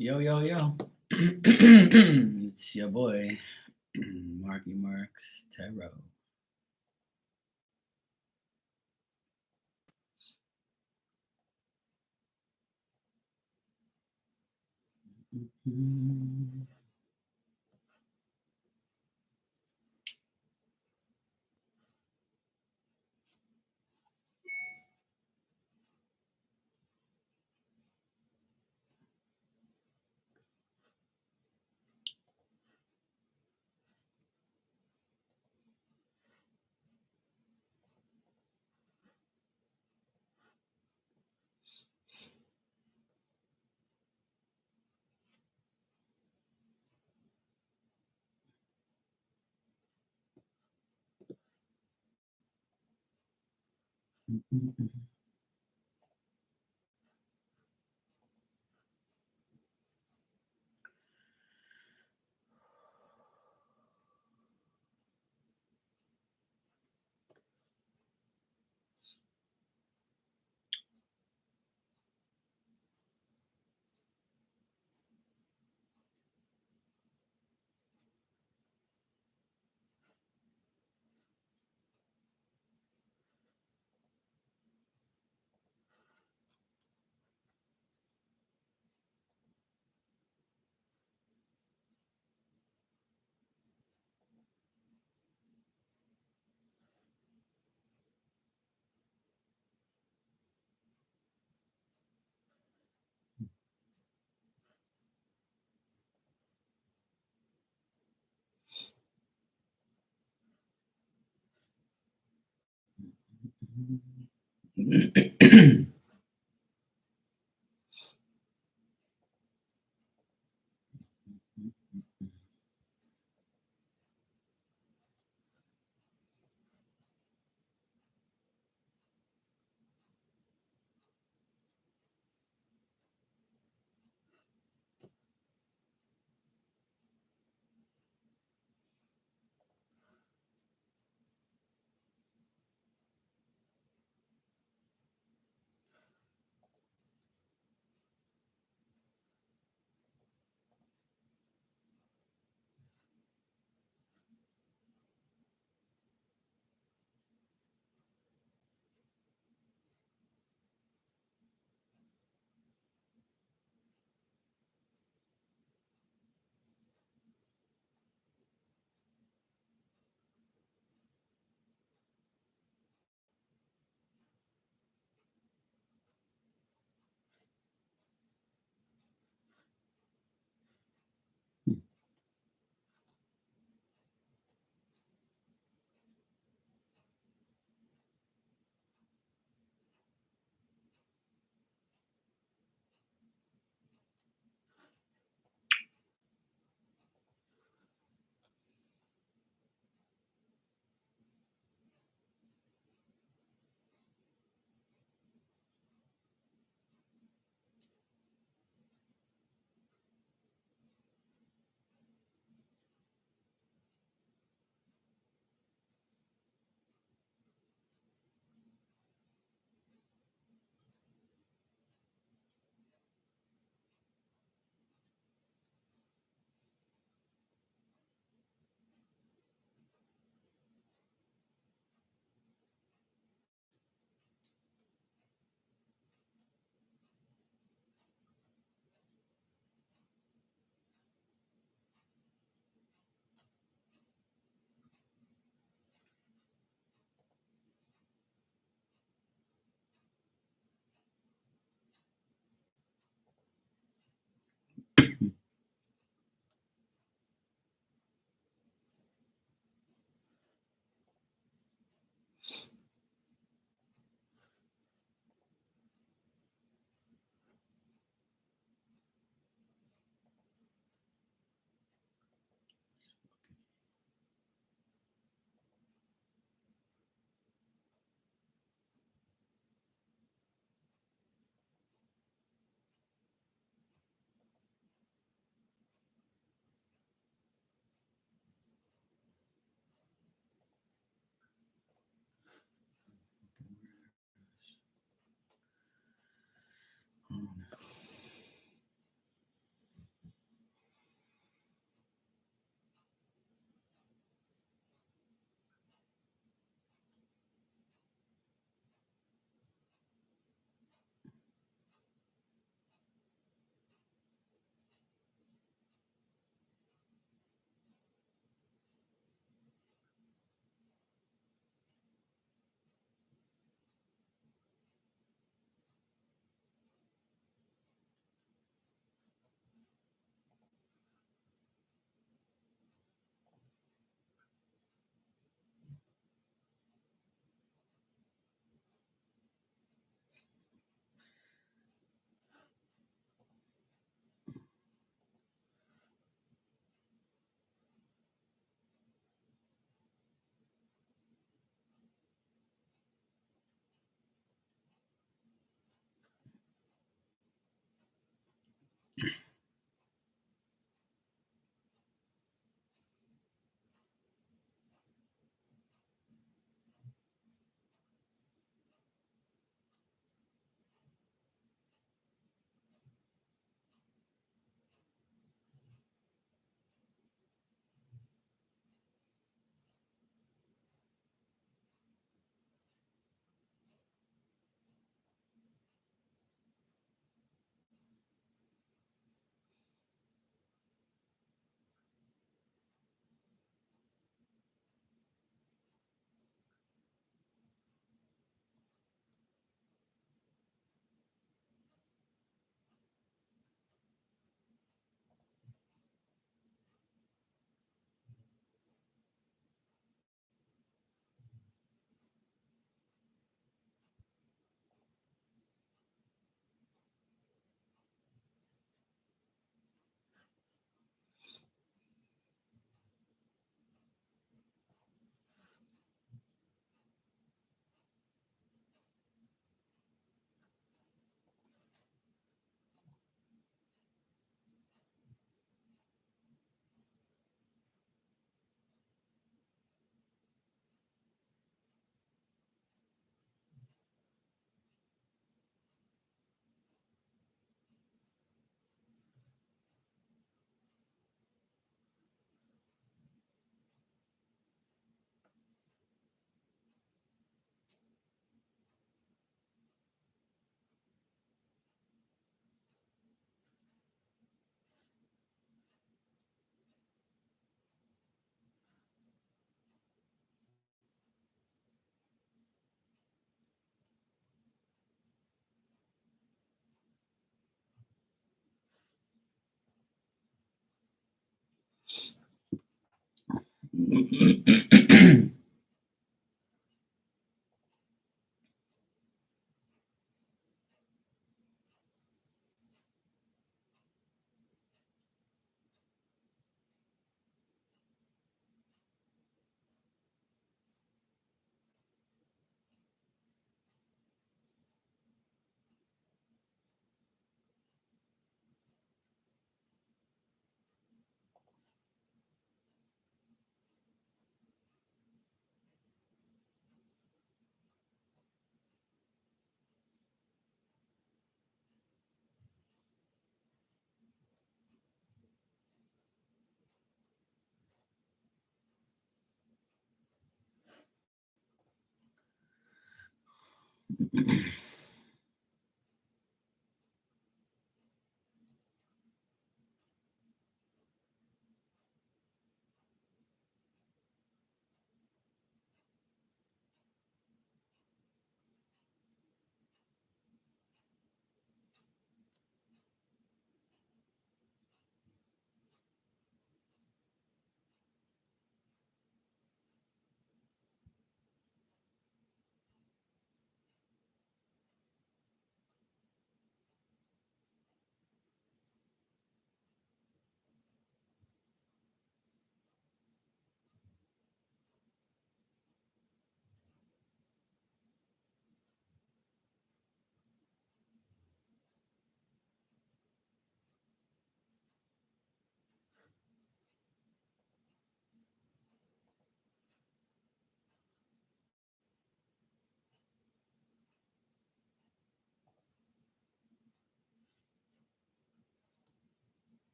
Yo, yo, yo. It's your boy, Marky Marks Tarot.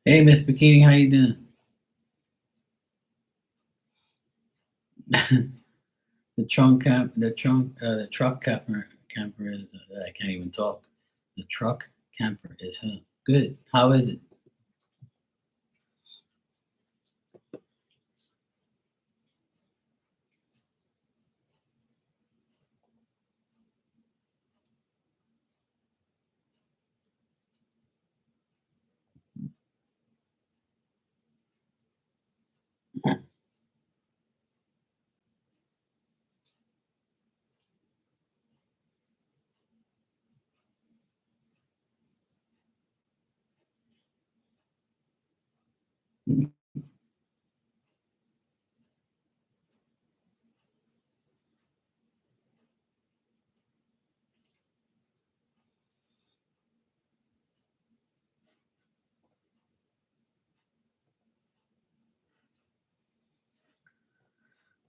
Hey, Miss Bikini, how you doing? The truck camper is. I can't even talk. The truck camper is good. How is it?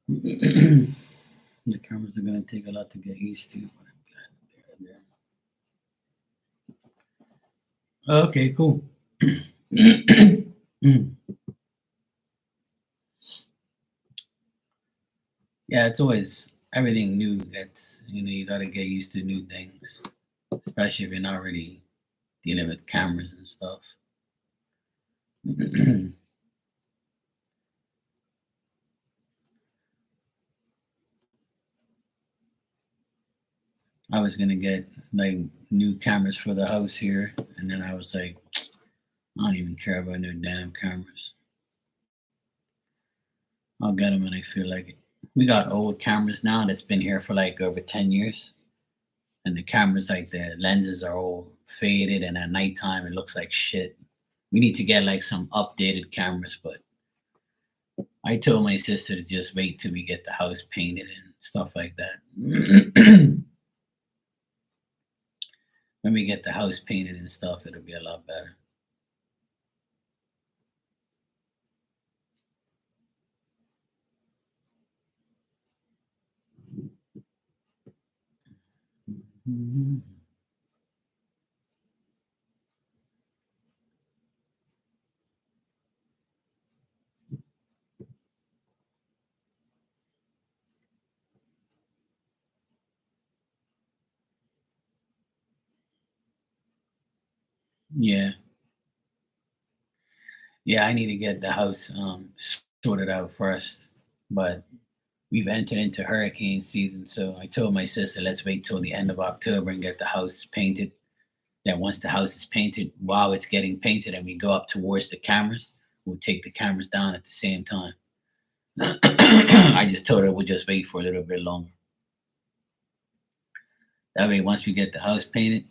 The cameras are gonna take a lot to get used to, but I'm glad they're there. Okay, cool. Yeah, it's always everything new. That's you gotta get used to new things, especially if you're not really dealing with cameras and stuff. I was gonna get like new cameras for the house here, and then I was like, I don't even care about no damn cameras. I'll get them when I feel like it. We got old cameras now that's been here for like over 10 years, and the cameras, like the lenses are all faded, and at nighttime it looks like shit. We need to get like some updated cameras, but I told my sister to just wait till we get the house painted and stuff like that. When we get the house painted and stuff, it'll be a lot better. Yeah, yeah, I need to get the house sorted out first, but we've entered into hurricane season, so I told my sister, let's wait till the end of October and get the house painted. Then once the house is painted, while it's getting painted and we go up towards the cameras, we'll take the cameras down at the same time. I just told her we'll just wait for a little bit longer. That way, once we get the house painted,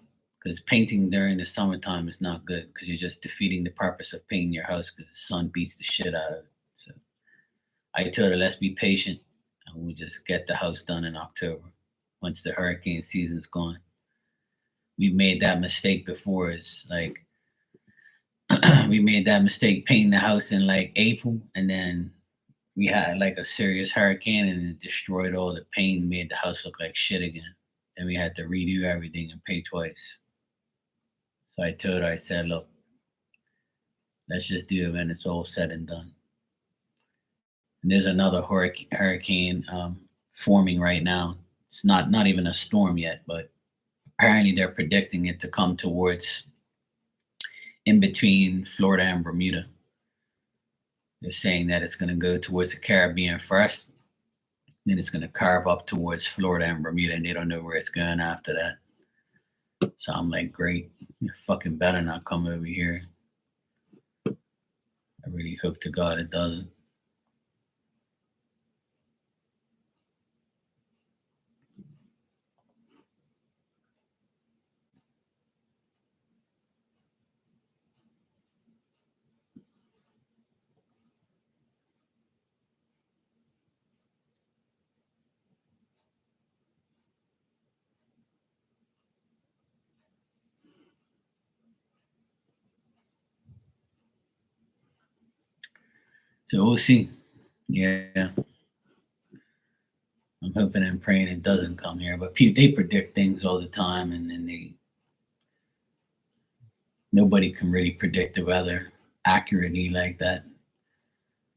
because painting during the summertime is not good because you're just defeating the purpose of painting your house because the sun beats the shit out of it. So I told her, let's be patient and we'll just get the house done in October once the hurricane season's gone. We made that mistake before. It's like we made that mistake painting the house in like April, and then we had like a serious hurricane and it destroyed all the paint and made the house look like shit again. And we had to redo everything and pay twice. So I told her, I said, look, let's just do it when it's all said and done. And there's another hurricane forming right now. It's not even a storm yet, but apparently they're predicting it to come towards in between Florida and Bermuda. They're saying that it's going to go towards the Caribbean first, then it's going to carve up towards Florida and Bermuda, and they don't know where it's going after that. So I'm like, great, you fucking better not come over here. I really hope to God it doesn't. So we'll see. Yeah, I'm hoping and praying it doesn't come here. But they predict things all the time, and then nobody can really predict the weather accurately like that.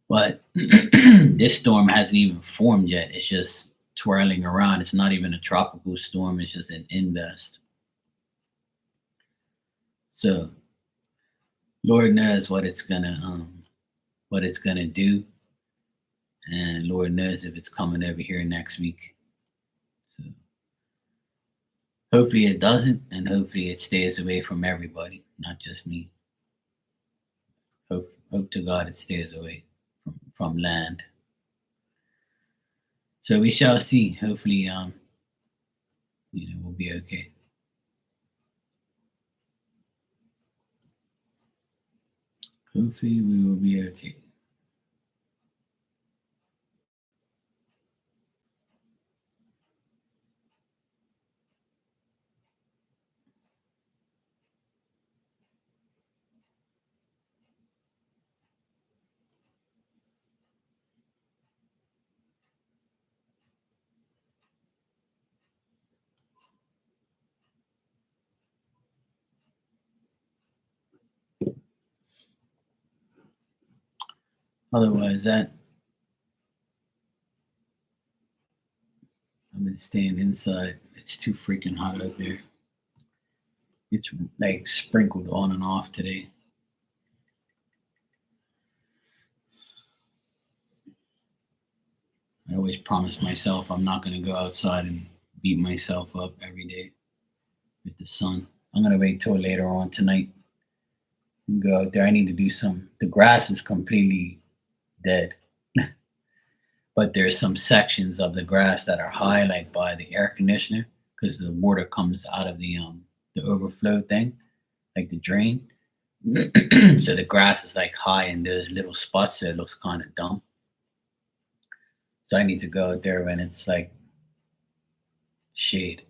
But this storm hasn't even formed yet. It's just twirling around. It's not even a tropical storm. It's just an invest. So Lord knows what it's gonna do, and Lord knows if it's coming over here next week. So hopefully it doesn't, and hopefully it stays away from everybody, not just me. Hope to God it stays away from land. So we shall see. Hopefully, we'll be okay. Hopefully, we will be okay. Otherwise, that I've been staying inside. It's too freaking hot out there. It's like sprinkled on and off today. I always promise myself I'm not going to go outside and beat myself up every day with the sun. I'm going to wait till later on tonight and go out there. I need to do some. The grass is completely dead, but there's some sections of the grass that are high, like by the air conditioner, because the water comes out of the overflow thing, like the drain. So the grass is like high in those little spots, so it looks kind of dumb. So I need to go out there when it's like shade.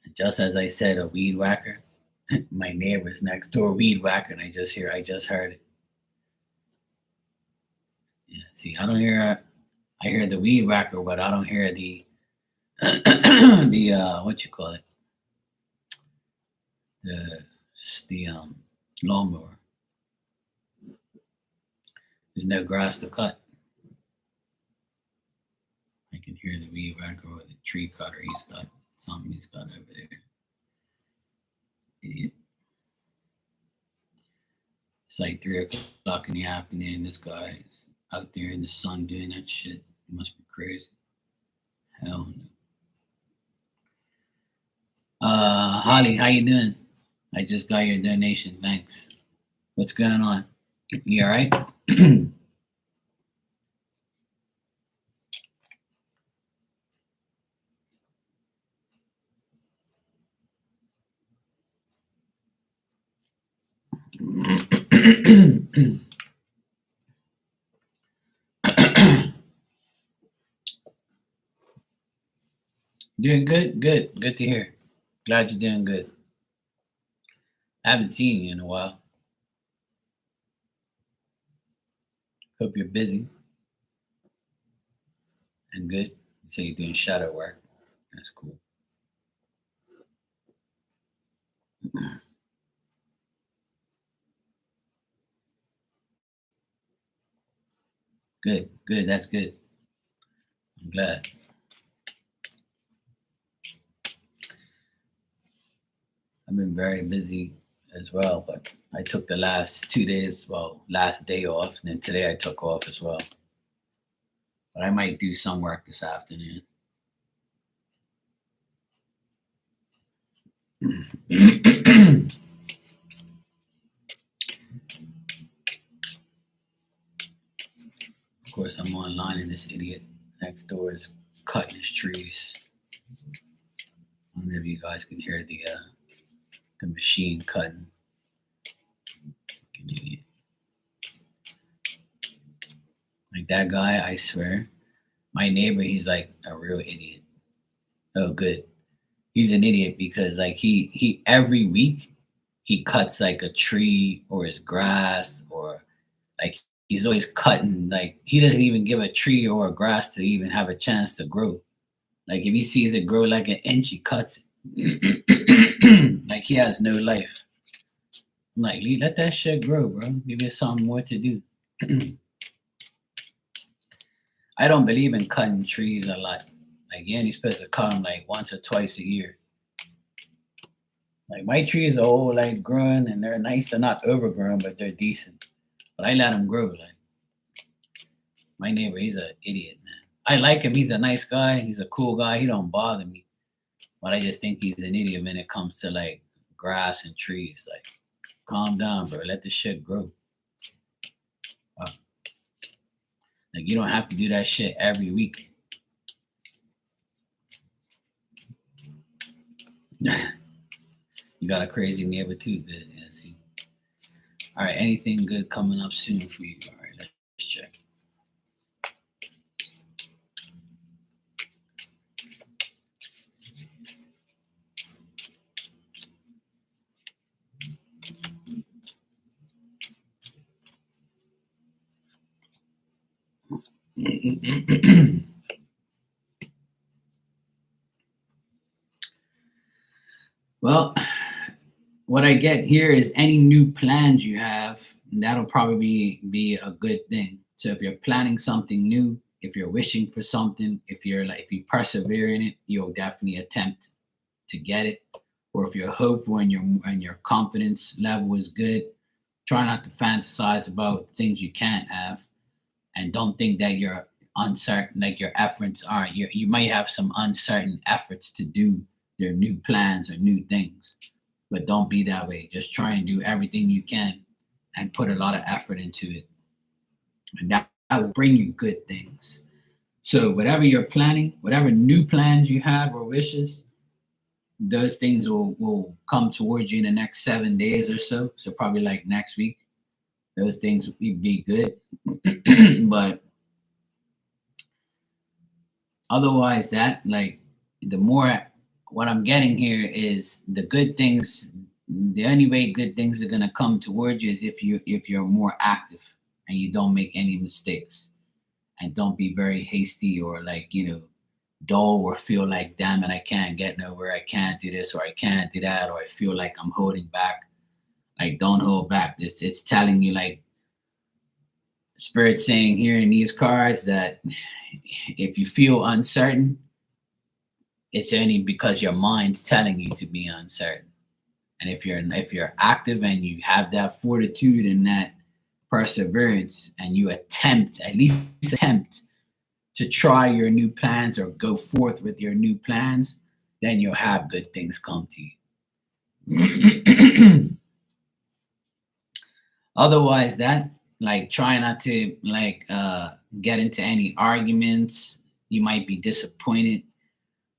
And just as I said, a weed whacker. My neighbor's next door weed whacker, and I just heard it. Yeah, see, I don't hear. I hear the weed whacker, but I don't hear the the what you call it, the the lawnmower. There's no grass to cut. I can hear the weed whacker or the tree cutter. He's got something he's got over there. Idiot. It's like 3 o'clock in the afternoon. This guy is out there in the sun doing that shit. It must be crazy. Hell no. Holly, how you doing? I just got your donation. Thanks. What's going on? You all right? Doing good? Good. Good to hear. Glad you're doing good. I haven't seen you in a while. Hope you're busy and good. You say you're doing shadow work. That's cool. Good. Good. That's good. I'm glad. I've been very busy as well, but I took the last 2 days, well, last day off, and then today I took off as well. But I might do some work this afternoon. Of course, I'm online, and this idiot next door is cutting his trees. I don't know if you guys can hear the machine cutting. Like that guy, I swear, my neighbor, he's like a real idiot. Oh, good. He's an idiot because like he every week he cuts like a tree or his grass or like he's always cutting. Like he doesn't even give a tree or a grass to even have a chance to grow. Like if he sees it grow like an inch, he cuts it. Like he has no life. I'm like, let that shit grow, bro. Give it something more to do. I don't believe in cutting trees a lot. Like you're only supposed to cut them like once or twice a year. Like my trees are all like growing and they're nice. They're not overgrown, but they're decent. But I let them grow. Like my neighbor, he's an idiot, man. I like him. He's a nice guy. He's a cool guy. He don't bother me. But I just think he's an idiot when it comes to like grass and trees. Like, calm down, bro. Let the shit grow. Uh, like you don't have to do that shit every week. You got a crazy neighbor too. Good. Yeah, see. All right. Anything good coming up soon for you? All right. Let's check. Well, what I get here is any new plans you have, that'll probably be a good thing. So if you're planning something new, if you're wishing for something, if you persevere in it, you'll definitely attempt to get it. or if you're hopeful and your confidence level is good, try not to fantasize about things you can't have, and don't think that you're uncertain, like your efforts are. You might have some uncertain efforts to do your new plans or new things, but don't be that way. Just try and do everything you can and put a lot of effort into it, and that will bring you good things. So whatever you're planning, whatever new plans you have or wishes, those things will come towards you in the next 7 days or so. So probably like next week, those things will be good. But otherwise, that like the more what I'm getting here is the good things. The only way good things are gonna come towards you is if you're more active and you don't make any mistakes and don't be very hasty or like dull or feel like damn it I can't get nowhere, I can't do this or I can't do that, or I feel like I'm holding back. Like don't hold back. It's telling you like spirit saying here in these cards that if you feel uncertain, it's only because your mind's telling you to be uncertain. And if you're active and you have that fortitude and that perseverance and you at least attempt to try your new plans or go forth with your new plans, then you'll have good things come to you. Otherwise, that like try not to like get into any arguments. You might be disappointed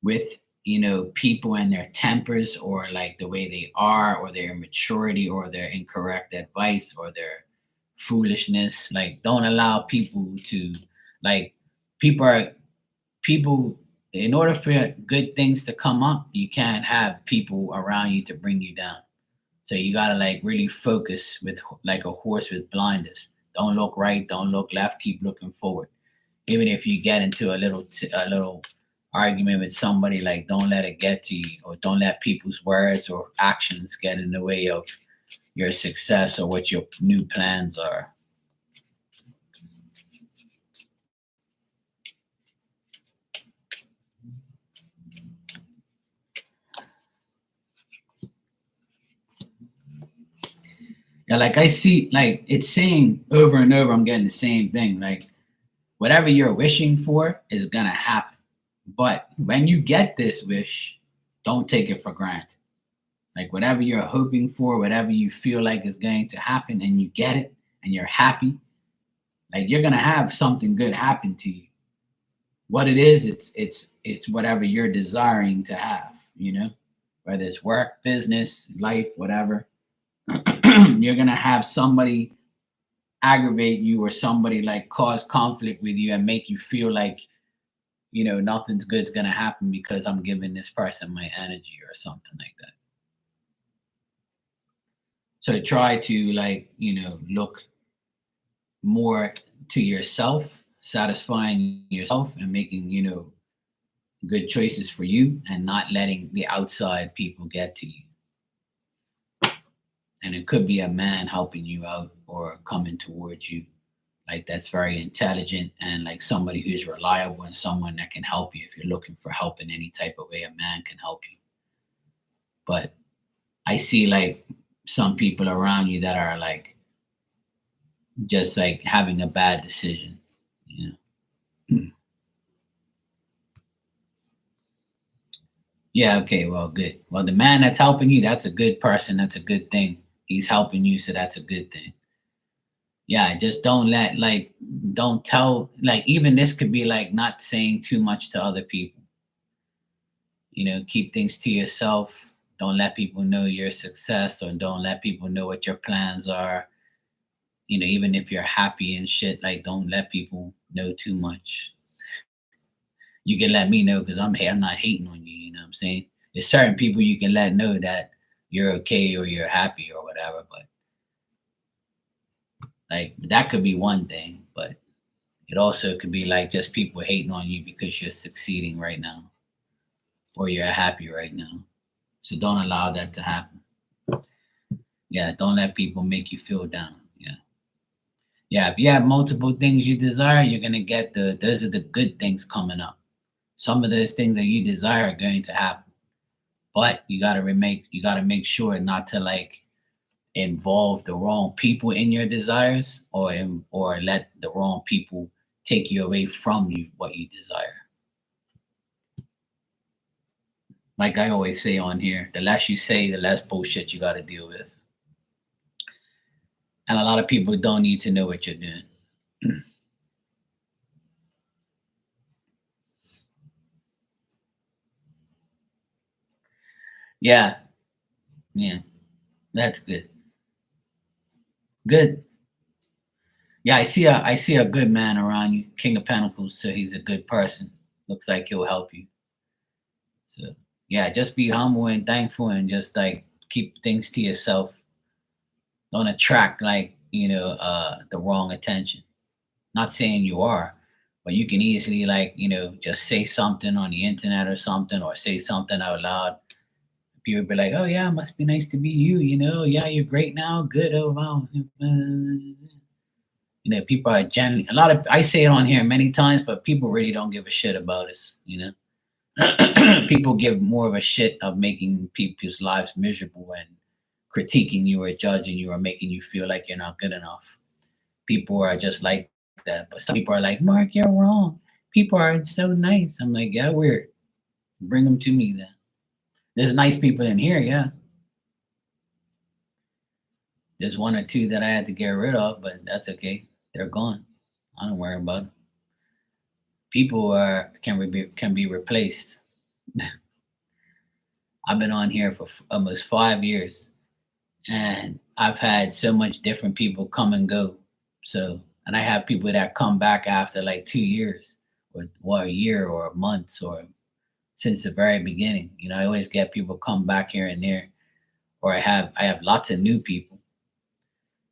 with people and their tempers or like the way they are or their immaturity or their incorrect advice or their foolishness. Like don't allow people to like people are people in order for good things to come up, you can't have people around you to bring you down. So you gotta like really focus with like a horse with blinders. Don't look right, don't look left, keep looking forward. Even if you get into a little argument with somebody, like don't let it get to you, or don't let people's words or actions get in the way of your success or what your new plans are. Yeah, like I see, like it's saying over and over, I'm getting the same thing. Like whatever you're wishing for is gonna happen. But when you get this wish, don't take it for granted. Like whatever you're hoping for, whatever you feel like is going to happen, and you get it, and you're happy, like you're gonna have something good happen to you. What it is, it's whatever you're desiring to have. Whether it's work, business, life, whatever. You're gonna have somebody aggravate you or somebody like cause conflict with you and make you feel like nothing's good's gonna happen because I'm giving this person my energy or something like that. So try to like look more to yourself, satisfying yourself and making good choices for you and not letting the outside people get to you. And it could be a man helping you out or coming towards you, like that's very intelligent and like somebody who's reliable and someone that can help you if you're looking for help in any type of way. A man can help you. But I see like some people around you that are like just like having a bad decision, you know. Yeah, okay, well, good. Well, the man that's helping you, that's a good person, that's a good thing. He's helping you, so that's a good thing. Yeah, just don't let like don't tell like even this could be like not saying too much to other people. Keep things to yourself. Don't let people know your success or don't let people know what your plans are. Even if you're happy and shit, like don't let people know too much. You can let me know because I'm not hating on you, you know what I'm saying? There's certain people you can let know that you're okay or you're happy or whatever, but like that could be one thing, but it also could be like just people hating on you because you're succeeding right now or you're happy right now. So don't allow that to happen. Yeah, don't let people make you feel down. Yeah. Yeah, if you have multiple things you desire, you're gonna get those are the good things coming up. Some of those things that you desire are going to happen. but you gotta make sure not to like involve the wrong people in your desires, or let the wrong people take you away from you what you desire. Like I always say on here, the less you say, the less bullshit you got to deal with. And a lot of people don't need to know what you're doing. Yeah, yeah, that's good. Good. Yeah, I see a good man around you, King of Pentacles. So he's a good person. Looks like he'll help you. So yeah, just be humble and thankful, and just like keep things to yourself. Don't attract like the wrong attention. Not saying you are, but you can easily like just say something on the internet or something, or say something out loud. People be like, "Oh yeah, it must be nice to be you." Yeah, you're great now. Good. Oh wow. People are generally a lot of. I say it on here many times, but people really don't give a shit about us. People give more of a shit of making people's lives miserable and critiquing you or judging you or making you feel like you're not good enough. People are just like that. But some people are like, Mark, you're wrong. People are so nice. I'm like, yeah, weird. Bring them to me then. There's nice people in here, yeah. There's one or two that I had to get rid of, but that's okay. They're gone. I don't worry about it. People can be replaced. I've been on here for almost 5 years, and I've had so much different people come and go. So, and I have people that come back after like 2 years, or a year, or months, or since the very beginning. I always get people come back here and there, or I have lots of new people.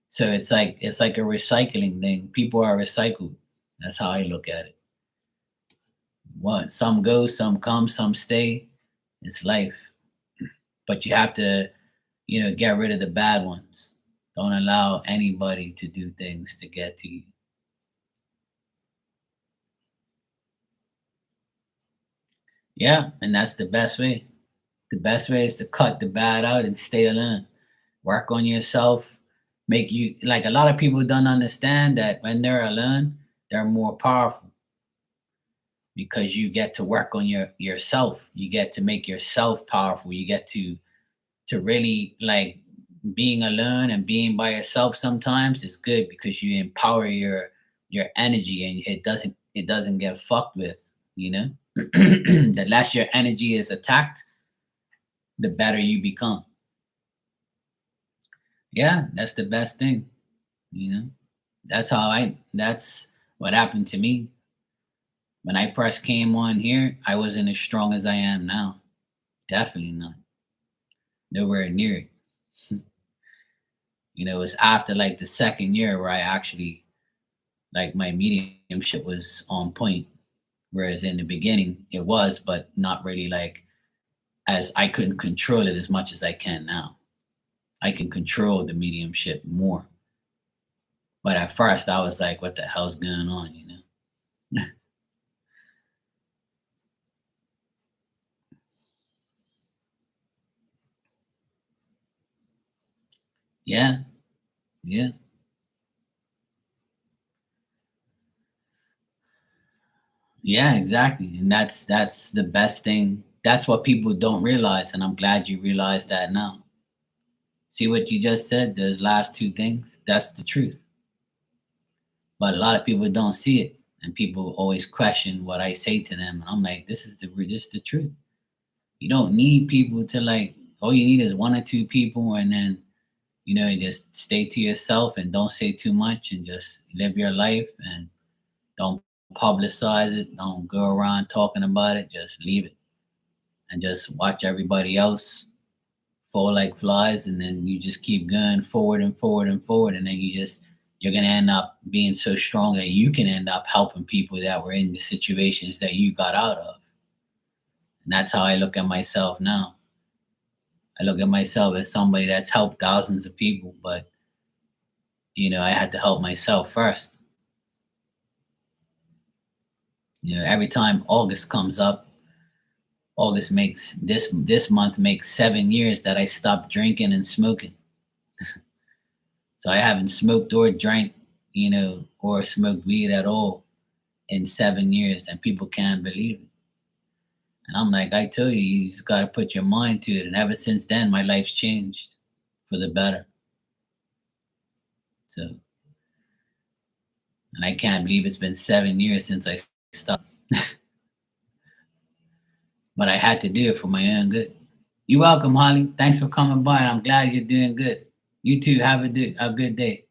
So it's like a recycling thing. People are recycled. That's how I look at it. What Some go, some come, some stay. It's life. But you have to, get rid of the bad ones. Don't allow anybody to do things to get to you. Yeah, and that's the best way. The best way is to cut the bad out and stay alone. Work on yourself. Make you like a lot of people don't understand that when they're alone, they're more powerful because you get to work on yourself. You get to make yourself powerful. You get to really like being alone and being by yourself sometimes is good because you empower your energy, and it doesn't get fucked with, the less your energy is attacked, the better you become. Yeah, that's the best thing. You know, that's what happened to me. When I first came on here, I wasn't as strong as I am now. Definitely not. Nowhere near it. It's after like the second year where I actually like my mediumship was on point. Whereas in the beginning it was, but not really like as I couldn't control it as much as I can now. I can control the mediumship more. But at first I was like, what the hell's going on? Yeah, yeah. Yeah, exactly. And that's the best thing. That's what people don't realize, and I'm glad you realize that now. See what you just said, those last two things? That's the truth. But a lot of people don't see it, and people always question what I say to them. I'm like, this is the truth. You don't need people to like. All you need is one or two people, and then you just stay to yourself and don't say too much, and just live your life, and don't publicize it. Don't go around talking about it. Just leave it and just watch everybody else fall like flies, and then you just keep going forward and forward and forward, and then you're gonna end up being so strong that you can end up helping people that were in the situations that you got out of. And that's how I look at myself now. I look at myself as somebody that's helped thousands of people, but I had to help myself first. Every time August comes up, this month makes 7 years that I stopped drinking and smoking. So I haven't smoked or drank, or smoked weed at all in 7 years, and people can't believe it. And I'm like, I tell you, you just got to put your mind to it. And ever since then, my life's changed for the better. So, and I can't believe it's been 7 years since I stopped. But I had to do it for my own good. You're welcome, Holly. Thanks for coming by. I'm glad you're doing good. You too. Have a good day.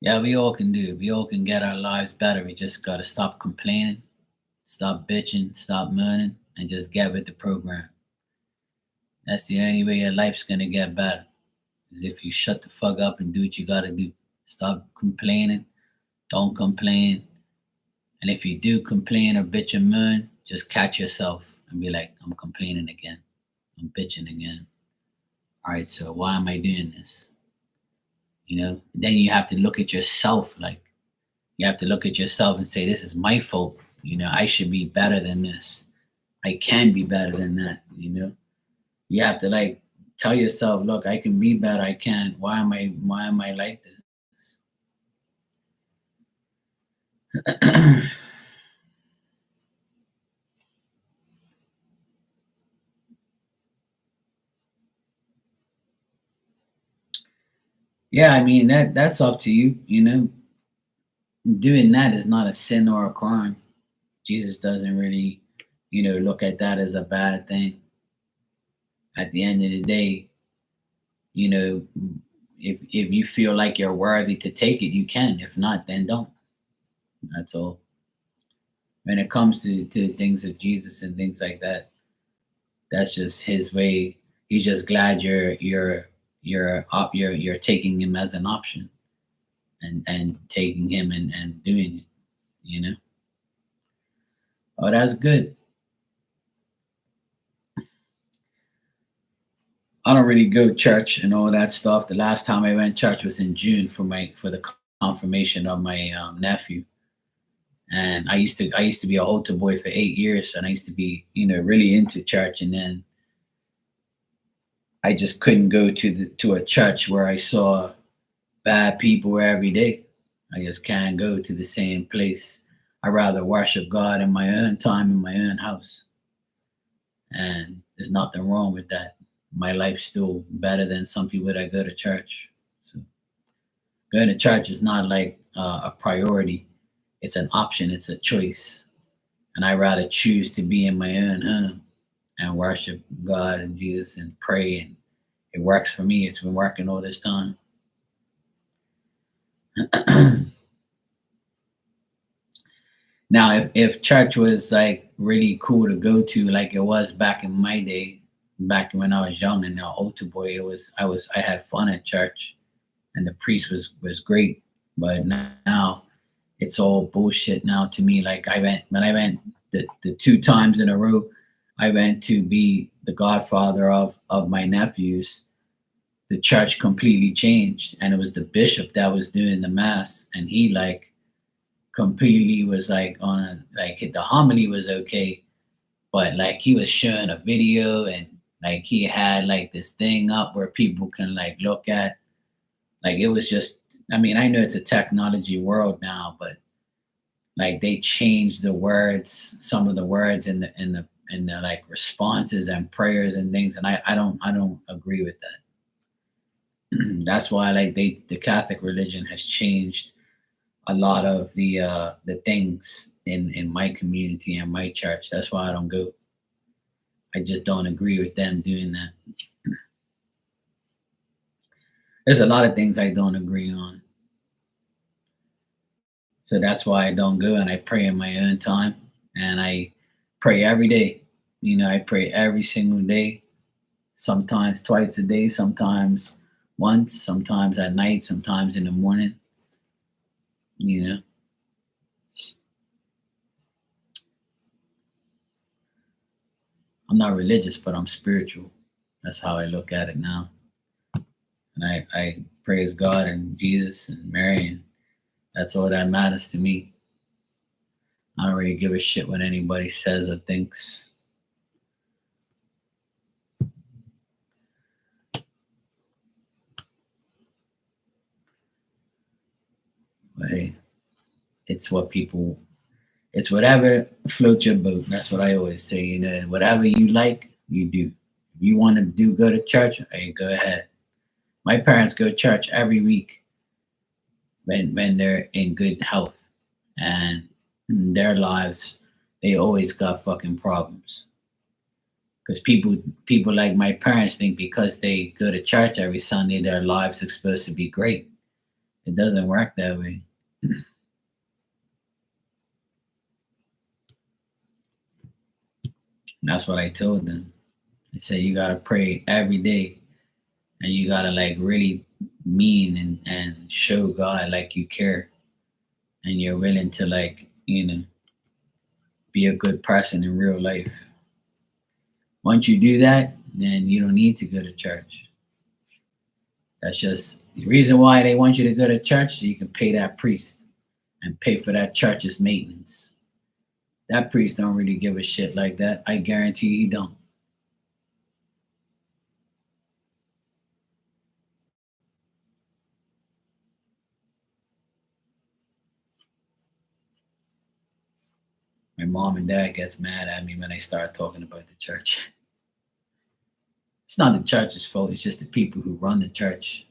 Yeah, we all can do it. We all can get our lives better. We just got to stop complaining, stop bitching, stop moaning, and just get with the program. That's the only way your life's going to get better. Is if you shut the fuck up and do what you got to do. Stop complaining. Don't complain. And if you do complain or bitch and moan, just catch yourself and be like, I'm complaining again. I'm bitching again. All right, so why am I doing this? Then you have to look at yourself. Like, you have to look at yourself and say, this is my fault. I should be better than this. I can be better than that. You have to like tell yourself, look, I can be better. I can. Why am I like this? Yeah, I mean that's up to you. Doing that is not a sin or a crime. Jesus doesn't really, look at that as a bad thing. At the end of the day, you know, if you feel like you're worthy to take it, you can. If not, then don't. That's all. When it comes to things with Jesus and things like that, that's just his way. He's just glad you're taking him as an option and taking him and doing it. Oh, that's good. I don't really go to church and all that stuff. The last time I went to church was in June for the confirmation of my nephew. And I used to be a altar boy for 8 years, and I used to be really into church. And then I just couldn't go to a church where I saw bad people every day. I just can't go to the same place. I rather worship God in my own time in my own house, and there's nothing wrong with that. My life's still better than some people that go to church. So going to church is not like a priority. It's an option. It's a choice, and I rather choose to be in my own home and worship God and Jesus and pray. And it works for me. It's been working all this time. Now, if church was like really cool to go to, like it was back in my day, back when I was young and now older boy, I had fun at church, and the priest was great. But now it's all bullshit now to me. Like I went the 2 times in a row, I went to be the godfather of my nephews. The church completely changed, and it was the bishop that was doing the mass, and he like completely was like on a like the homily was okay, but like he was showing a video, and like he had like this thing up where people can like look at. Like it was just, I mean, I know it's a technology world now, but like they changed the words, some of the words in the like responses and prayers and things, and I don't agree with that. That's why like the Catholic religion has changed a lot of the things in my community and my church. That's why I don't go. I just don't agree with them doing that. There's a lot of things I don't agree on. So that's why I don't go, and I pray in my own time, and I pray every day. I pray every single day, sometimes twice a day, sometimes once, sometimes at night, sometimes in the morning. You know, I'm not religious, but I'm spiritual. That's how I look at it now. And I praise God and Jesus and Mary, and That's all that matters to me. I don't really give a shit what anybody says or thinks. But hey, it's what people, it's whatever floats your boat. That's what I always say. You know, whatever you like, you do. If you want to go to church, hey, go ahead. My parents go to church every week when they're in good health, and in their lives, they always got fucking problems. Because people like my parents think because they go to church every Sunday, their lives are supposed to be great. It doesn't work that way. That's what I told them. I said you gotta pray every day, and you gotta like really mean and show God like you care, and you're willing to like be a good person in real life. Once you do that, then you don't need to go to church. That's just the reason why they want you to go to church, so you can pay that priest and pay for that church's maintenance. That priest don't really give a shit like that. I guarantee he don't. My mom and dad gets mad at me when I start talking about the church. It's not the church's fault. It's just the people who run the church.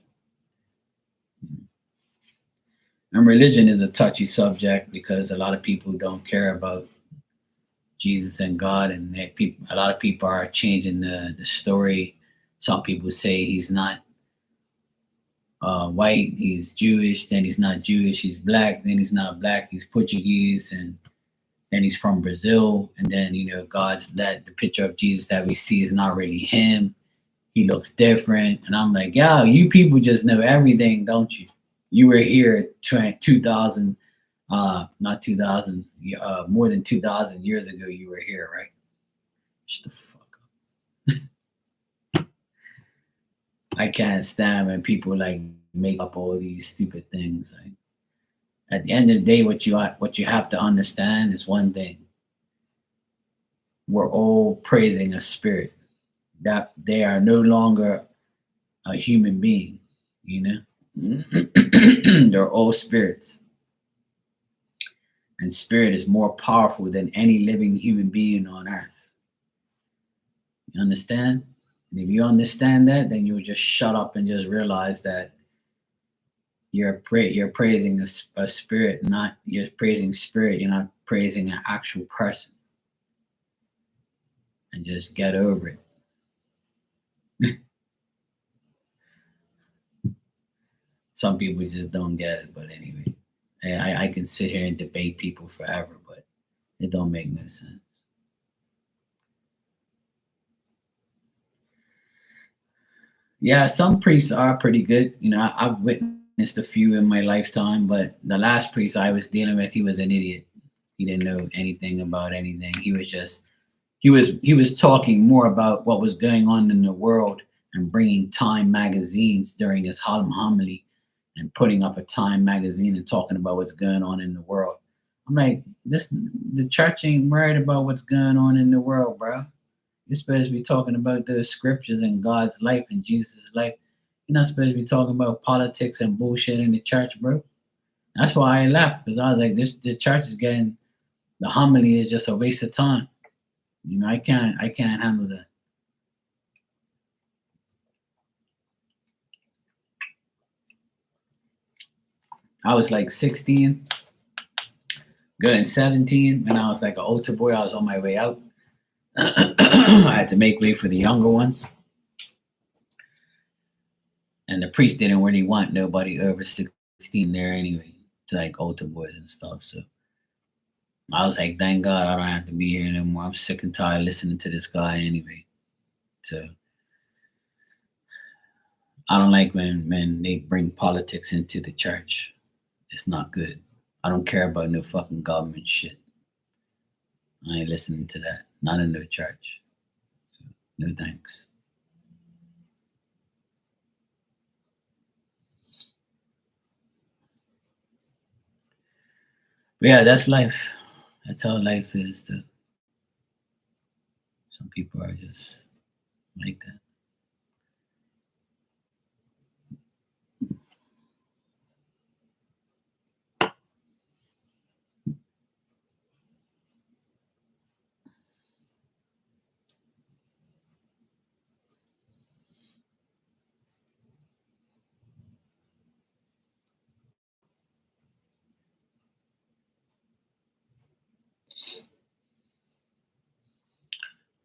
And religion is a touchy subject because a lot of people don't care about Jesus and God, and a lot of people are changing the story. Some people say he's not white, he's Jewish, then he's not Jewish, he's black, then he's not black, he's Portuguese, and then he's from Brazil, and then God's that the picture of Jesus that we see is not really him. He looks different, and I'm like, yo, you people just know everything, don't you? You were here 2000, not 2000, more than 2000 years ago. You were here, right? Shut the fuck up. I can't stand when people like make up all these stupid things. Like, at the end of the day, what you have to understand is one thing: we're all praising a spirit. That they are no longer a human being. They're all spirits, and spirit is more powerful than any living human being on earth. You understand? And if you understand that, then you'll just shut up and just realize that you're praising a spirit, not you're praising spirit. You're not praising an actual person, and just get over it. Some people just don't get it, but anyway, I can sit here and debate people forever, but it don't make no sense. Yeah, some priests are pretty good. I've witnessed a few in my lifetime, but the last priest I was dealing with, he was an idiot. He didn't know anything about anything. He was talking more about what was going on in the world and bringing Time magazines during his homily and putting up a Time magazine and talking about what's going on in the world. I'm like, the church ain't worried about what's going on in the world, bro. You're supposed to be talking about the scriptures and God's life and Jesus' life. You're not supposed to be talking about politics and bullshit in the church, bro. That's why I left, because I was like, the church is getting the homily is just a waste of time. I can't handle that. I was like 16, good 17 when I was like an altar boy. I was on my way out. I had to make way for the younger ones. And the priest didn't really want nobody over 16 there anyway, to like altar boys and stuff. So I was like, thank God I don't have to be here anymore. I'm sick and tired listening to this guy anyway. So I don't like when they bring politics into the church. It's not good. I don't care about no fucking government shit. I ain't listening to that. Not in no church. So, no thanks. But yeah, that's life. That's how life is. Some people are just like that.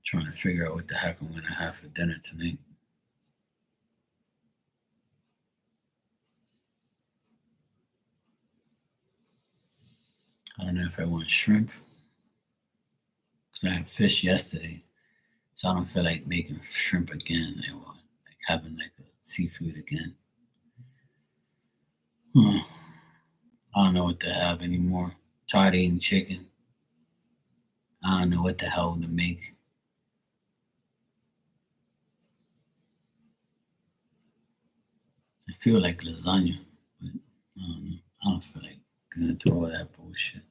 Trying to figure out what the heck I'm gonna have for dinner tonight. I don't know if I want shrimp because I had fish yesterday, so I don't feel like making shrimp again. I want like having like a seafood again. Hmm. I don't know what to have anymore. Tired of eating chicken. I don't know what the hell to make. I feel like lasagna, but I don't know. I don't feel like going through all that bullshit.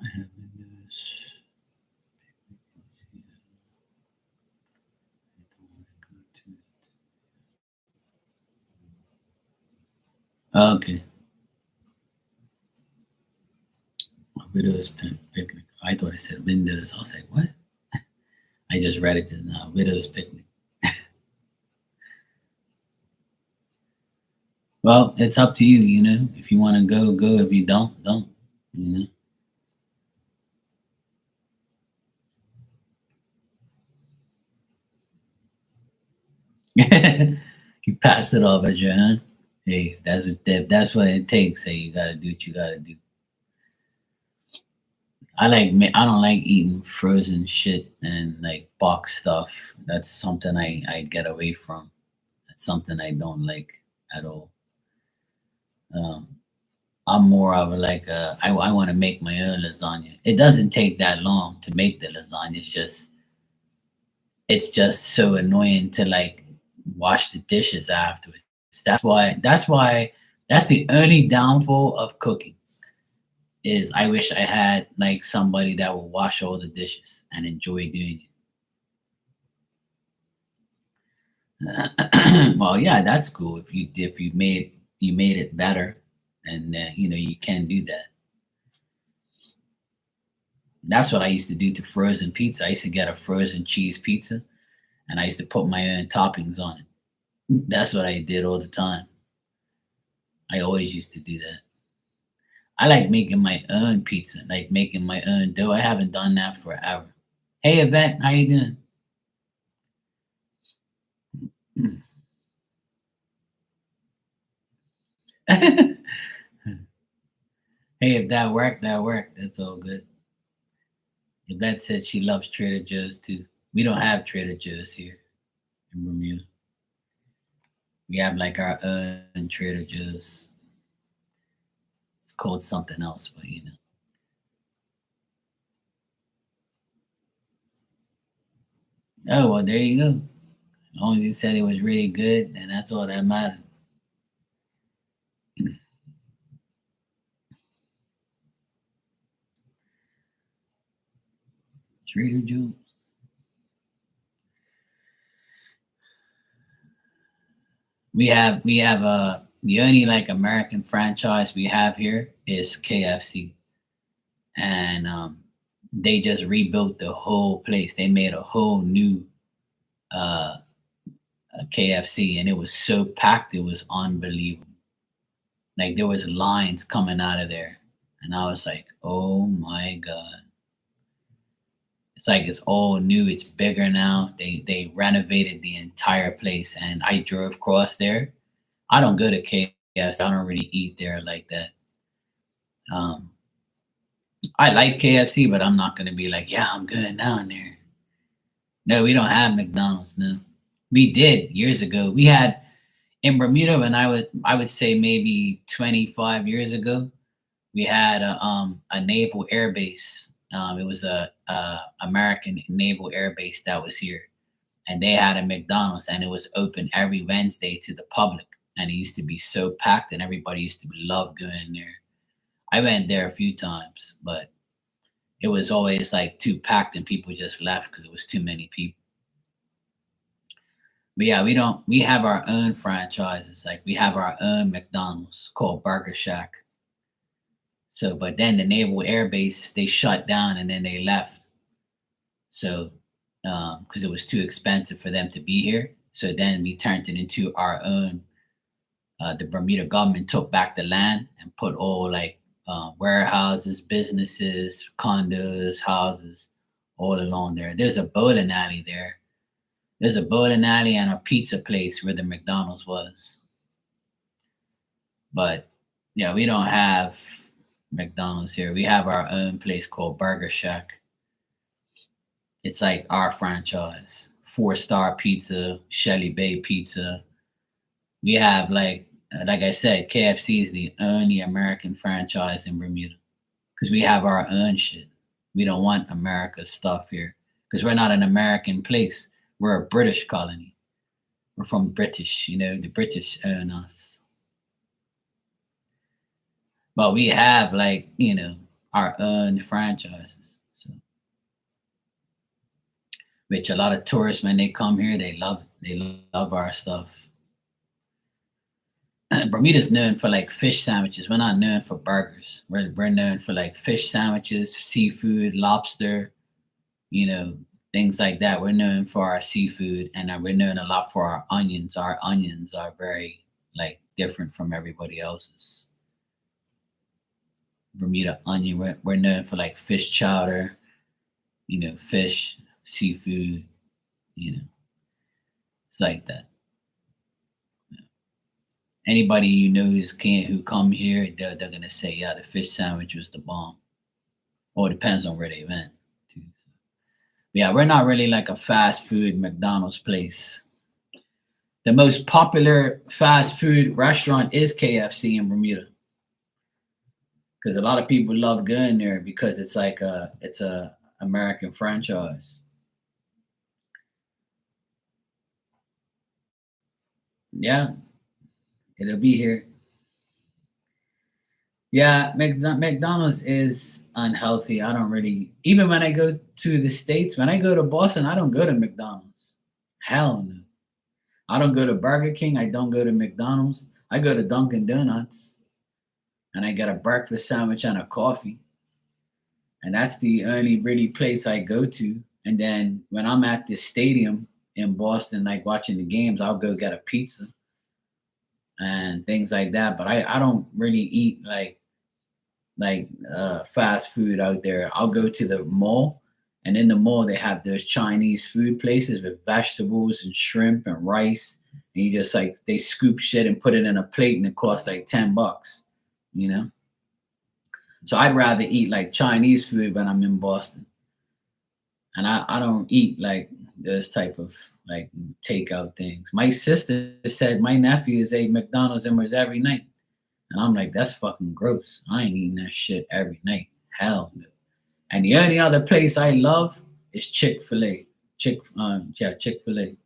I have this. Okay, widow's picnic. I thought it said windows. I was like, what? I just read it just now. Widow's picnic. Well, it's up to you. You know, if you want to go, go. If you don't, don't. You know, you pass it off as your own. Hey, that's what it takes. Hey, you gotta do what you gotta do. I don't like eating frozen shit and like box stuff. That's something I get away from. That's something I don't like at all. Um, I'm more of a like I want to make my own lasagna. It doesn't take that long to make the lasagna. It's just so annoying to like wash the dishes afterwards. That's the only downfall of cooking is I wish I had like somebody that would wash all the dishes and enjoy doing it. Well, yeah, that's cool if you made it better, and you know you can do that. That's what I used to do to frozen pizza. I used to get a frozen cheese pizza, and I used to put my own toppings on it. That's what I did all the time. I always used to do that. I like making my own pizza, like making my own dough. I haven't done that forever. Hey, Yvette, how you doing? Hey, if that worked, that worked. That's all good. Yvette said she loves Trader Joe's too. We don't have Trader Joe's here in Bermuda. We have like our own Trader Joe's. It's called something else, but you know. Oh well, there you go. As long as you said it was really good, and that's all that mattered. Trader Joe's. We have the only like American franchise we have here is KFC, and they just rebuilt the whole place. They made a whole new uh, KFC, and it was so packed, it was unbelievable. Like there was lines coming out of there, and I was like, "Oh my god!" It's like it's all new. It's bigger now. They renovated the entire place, and I drove across there. I don't go to KFC. I don't really eat there like that. Um, I like KFC, but I'm not gonna be like, "Yeah, I'm going down there." No, we don't have McDonald's. No, we did years ago. We had in Bermuda when I would say maybe 25 years ago. We had a naval air base. It was a American naval air base that was here, and they had a McDonald's, and it was open every Wednesday to the public. and it used to be so packed, and everybody used to love going there. I went there a few times, but it was always like too packed, and people just left because it was too many people. But yeah, we don't. We have our own franchises. Like we have our own McDonald's called Burger Shack. So, but then the Naval Air Base they shut down and then they left. So, because it was too expensive for them to be here. So then we turned it into our own. The Bermuda government took back the land and put all like warehouses, businesses, condos, houses, all along there. There's a bowling alley there. There's a bowling alley and a pizza place where the McDonald's was. But yeah, we don't have McDonald's here. We have our own place called Burger Shack. It's like our franchise. 4-star pizza, Shelly Bay pizza. We have like I said, KFC is the only American franchise in Bermuda because we have our own shit. We don't want America's stuff here because we're not an American place. We're a British colony. We're from British, the British own us. But we have our own franchises. So, which a lot of tourists when they come here, they love it. They love our stuff. Bermuda's known for like fish sandwiches. We're not known for burgers. We're known for like fish sandwiches, seafood, lobster, things like that. We're known for our seafood, and we're known a lot for our onions. Our onions are very different from everybody else's. Bermuda onion. We're known for like fish chowder, fish, seafood, it's like that. Anybody who come here, they're gonna say, yeah, the fish sandwich was the bomb. Or it depends on where they went to. So, yeah, we're not really like a fast food McDonald's place. The most popular fast food restaurant is KFC in Bermuda. Because a lot of people love going there because it's a American franchise. Yeah, it'll be here. Yeah, McDonald's is unhealthy. I don't really, even when I go to the States, when I go to Boston, I don't go to McDonald's. Hell no. I don't go to Burger King. I don't go to McDonald's. I go to Dunkin' Donuts and I get a breakfast sandwich and a coffee. And that's the only really place I go to. And then when I'm at the stadium in Boston, like watching the games, I'll go get a pizza and things like that. But I don't really eat fast food out there. I'll go to the mall, and in the mall they have those Chinese food places with vegetables and shrimp and rice, and you just they scoop shit and put it in a plate, and it costs like $10, So I'd rather eat like Chinese food when I'm in Boston, and I don't eat like those type of takeout things. My sister said my nephews ate McDonald's every night. And I'm like, that's fucking gross. I ain't eating that shit every night. Hell no. And the only other place I love is Chick-fil-A. Chick-fil-A.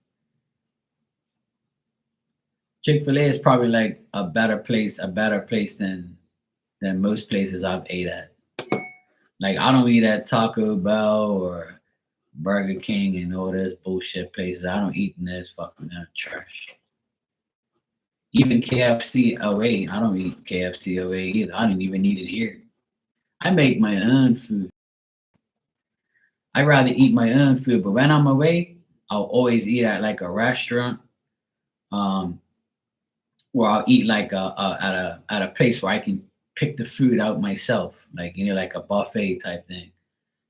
Chick-fil-A is probably like a better place than most places I've ate at. Like I don't eat at Taco Bell or Burger King and all those bullshit places. I don't eat in this fucking trash. Even KFC away, I don't eat KFC away either. I didn't even eat it here. I make my own food. I rather eat my own food, but when I'm away, I'll always eat at like a restaurant, where I'll eat like at a place where I can pick the food out myself, like a buffet type thing.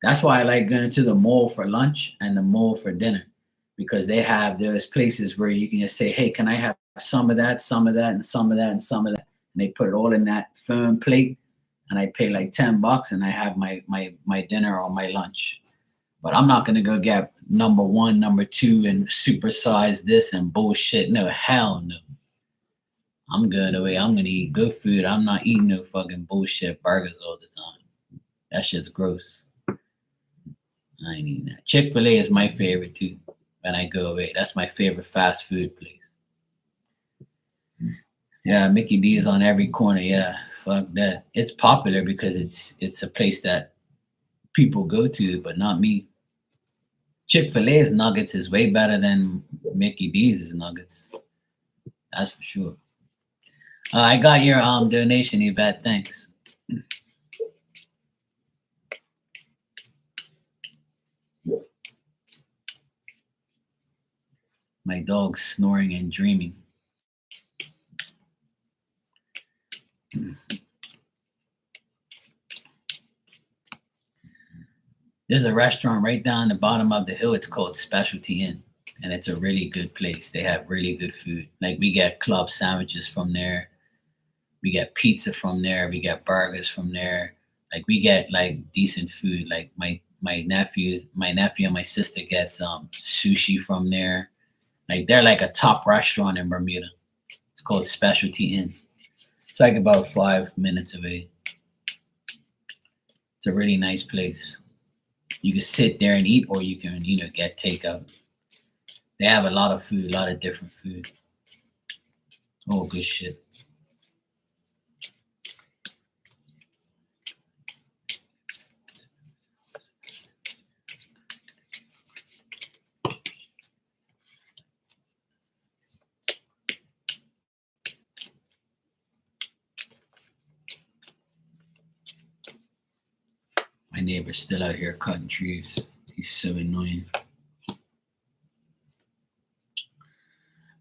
That's why I like going to the mall for lunch and the mall for dinner, because they have those places where you can just say, hey, can I have some of that, some of that, and some of that, and some of that? And they put it all in that firm plate, and I pay like $10 and I have my dinner or my lunch. But I'm not gonna go get number one, number two, and supersize this and bullshit. No, hell no. I'm going away. I'm gonna eat good food. I'm not eating no fucking bullshit burgers all the time. That shit's gross. I ain't eating that. Chick-fil-A is my favorite too. When I go away, that's my favorite fast food place. Yeah, Mickey D's on every corner. Yeah, fuck that. It's popular because it's a place that people go to, but not me. Chick-fil-A's nuggets is way better than Mickey D's nuggets. That's for sure. I got your donation, Yvette. Thanks. My dog's snoring and dreaming. There's a restaurant right down the bottom of the hill. It's called Specialty Inn, and it's a really good place. They have really good food. Like we get club sandwiches from there. We get pizza from there. We get burgers from there. Like we get like decent food. Like my nephew and my sister gets sushi from there. Like they're like a top restaurant in Bermuda. It's called Specialty Inn. It's like about 5 minutes away. It's a really nice place. You can sit there and eat, or you can, get takeout. They have a lot of food, a lot of different food. Oh, good shit. My neighbor's still out here cutting trees. He's so annoying.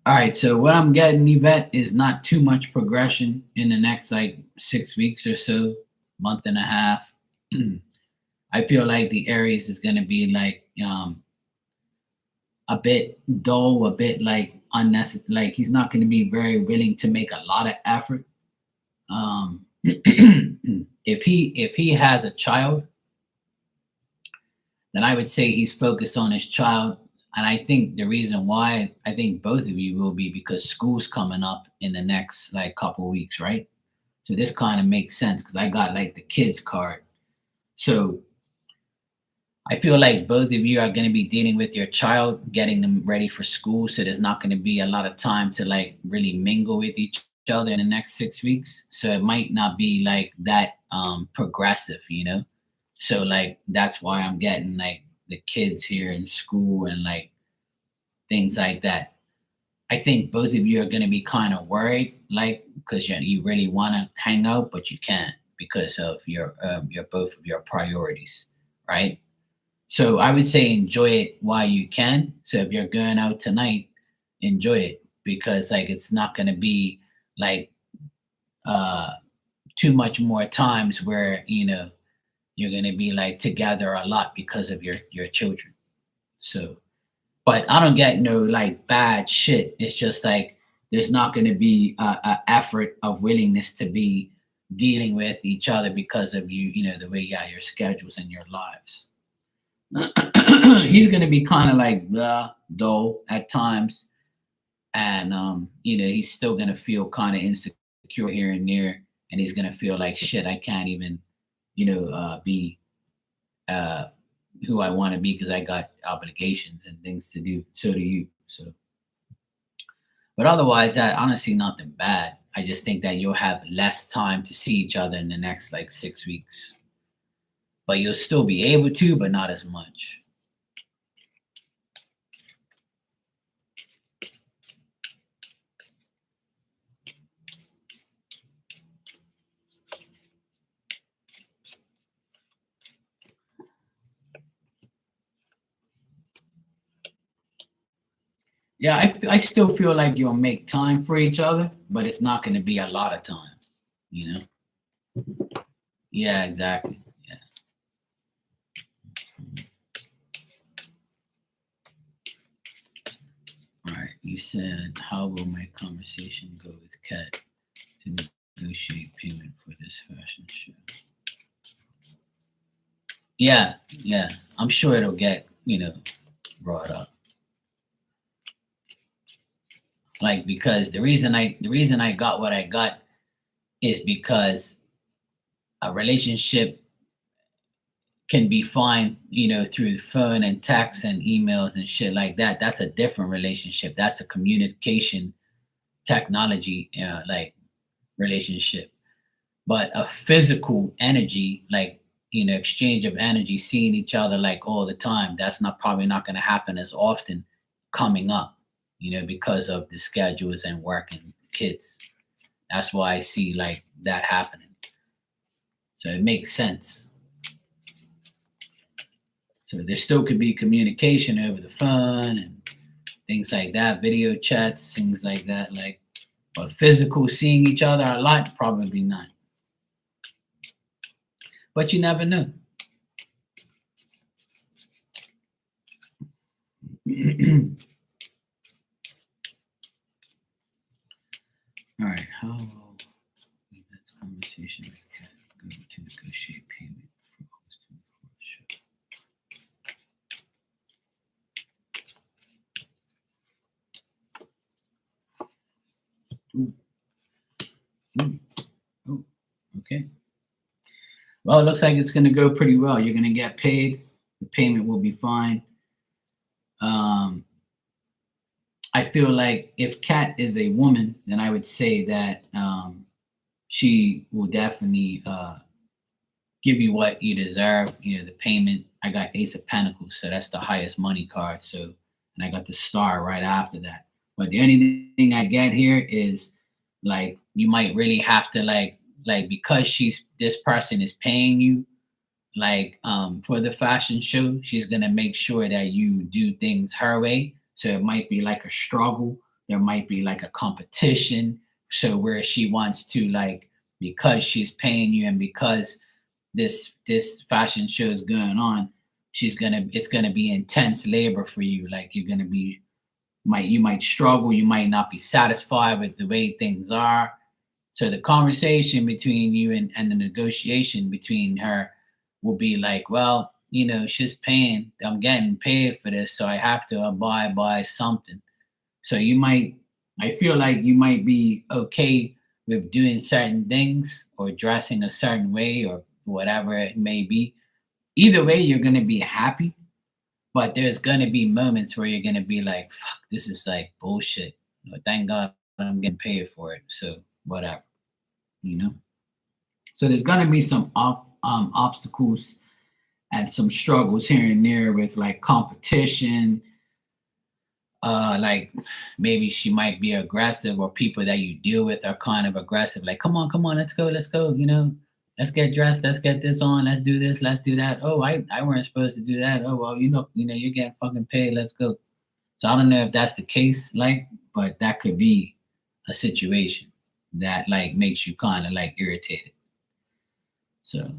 All right, so what I'm getting, Yvette, is not too much progression in the next like 6 weeks or so, month and a half. I feel like the Aries is going to be like a bit dull, a bit like unnecessary. Like he's not going to be very willing to make a lot of effort. If he has a child, then I would say he's focused on his child. And I think the reason why I think both of you will be because school's coming up in the next like couple weeks, right? So this kind of makes sense because I got like the kids card. So I feel like both of you are going to be dealing with your child, getting them ready for school. So there's not going to be a lot of time to like really mingle with each other in the next 6 weeks. So it might not be like that progressive, So like that's why I'm getting like the kids here in school and like things like that. I think both of you are going to be kind of worried, like because you really want to hang out, but you can't because of your both of your priorities, right? So I would say enjoy it while you can. So if you're going out tonight, enjoy it because like it's not going to be like uh too much more times where you're going to be like together a lot because of your children. So but I don't get no like bad shit. It's just like there's not going to be a effort of willingness to be dealing with each other because of the way your schedules and your lives. He's going to be kind of like dull at times, and he's still going to feel kind of insecure here and there, and he's going to feel like shit. I can't even be uh, who I want to be because I got obligations and things to do. So do you. So, but otherwise, that honestly nothing bad. I just think that you'll have less time to see each other in the next like 6 weeks, but you'll still be able to, but not as much. Yeah, I still feel like you'll make time for each other, but it's not going to be a lot of time, you know? Yeah, exactly. Yeah. All right. You said, how will my conversation go with Kat to negotiate payment for this fashion show? Yeah, yeah. I'm sure it'll get, brought up. Like because the reason I got what I got is because a relationship can be fine, through the phone and text and emails and shit like that. That's a different relationship. That's a communication technology like relationship, but a physical energy, like, exchange of energy, seeing each other like all the time, that's not probably not going to happen as often coming up, because of the schedules and work and kids. That's why I see like that happening. So it makes sense. So there still could be communication over the phone and things like that, video chats, things like that. Like, but physical seeing each other a lot, probably not. But you never know. All right, how will this conversation with Kat go to negotiate payment for August 24th show? Oh, okay. Well, it looks like it's going to go pretty well. You're going to get paid. The payment will be fine. I feel like if Kat is a woman, then I would say that she will definitely give you what you deserve. The payment. I got Ace of Pentacles, so that's the highest money card. So, and I got the Star right after that. But the only thing I get here is like you might really have to like because this person is paying you like for the fashion show, she's gonna make sure that you do things her way. So it might be like a struggle, there might be like a competition. So where she wants to like, because she's paying you and because this fashion show is going on, it's gonna be intense labor for you. Like you're gonna be you might struggle, you might not be satisfied with the way things are. So the conversation between you and the negotiation between her will be like, well, she's paying, I'm getting paid for this, so I have to abide by something. So I feel like you might be okay with doing certain things or dressing a certain way or whatever it may be. Either way, you're going to be happy, but there's going to be moments where you're going to be like, fuck, this is like bullshit. But thank God I'm getting paid for it. So whatever, you know? So there's going to be some obstacles and some struggles here and there with like competition. Like maybe she might be aggressive, or people that you deal with are kind of aggressive. Like, come on, let's go. Let's get dressed, let's get this on, let's do this, let's do that. Oh, I weren't supposed to do that. Oh well, you're getting fucking paid. Let's go. So I don't know if that's the case, like, but that could be a situation that like makes you kind of like irritated. So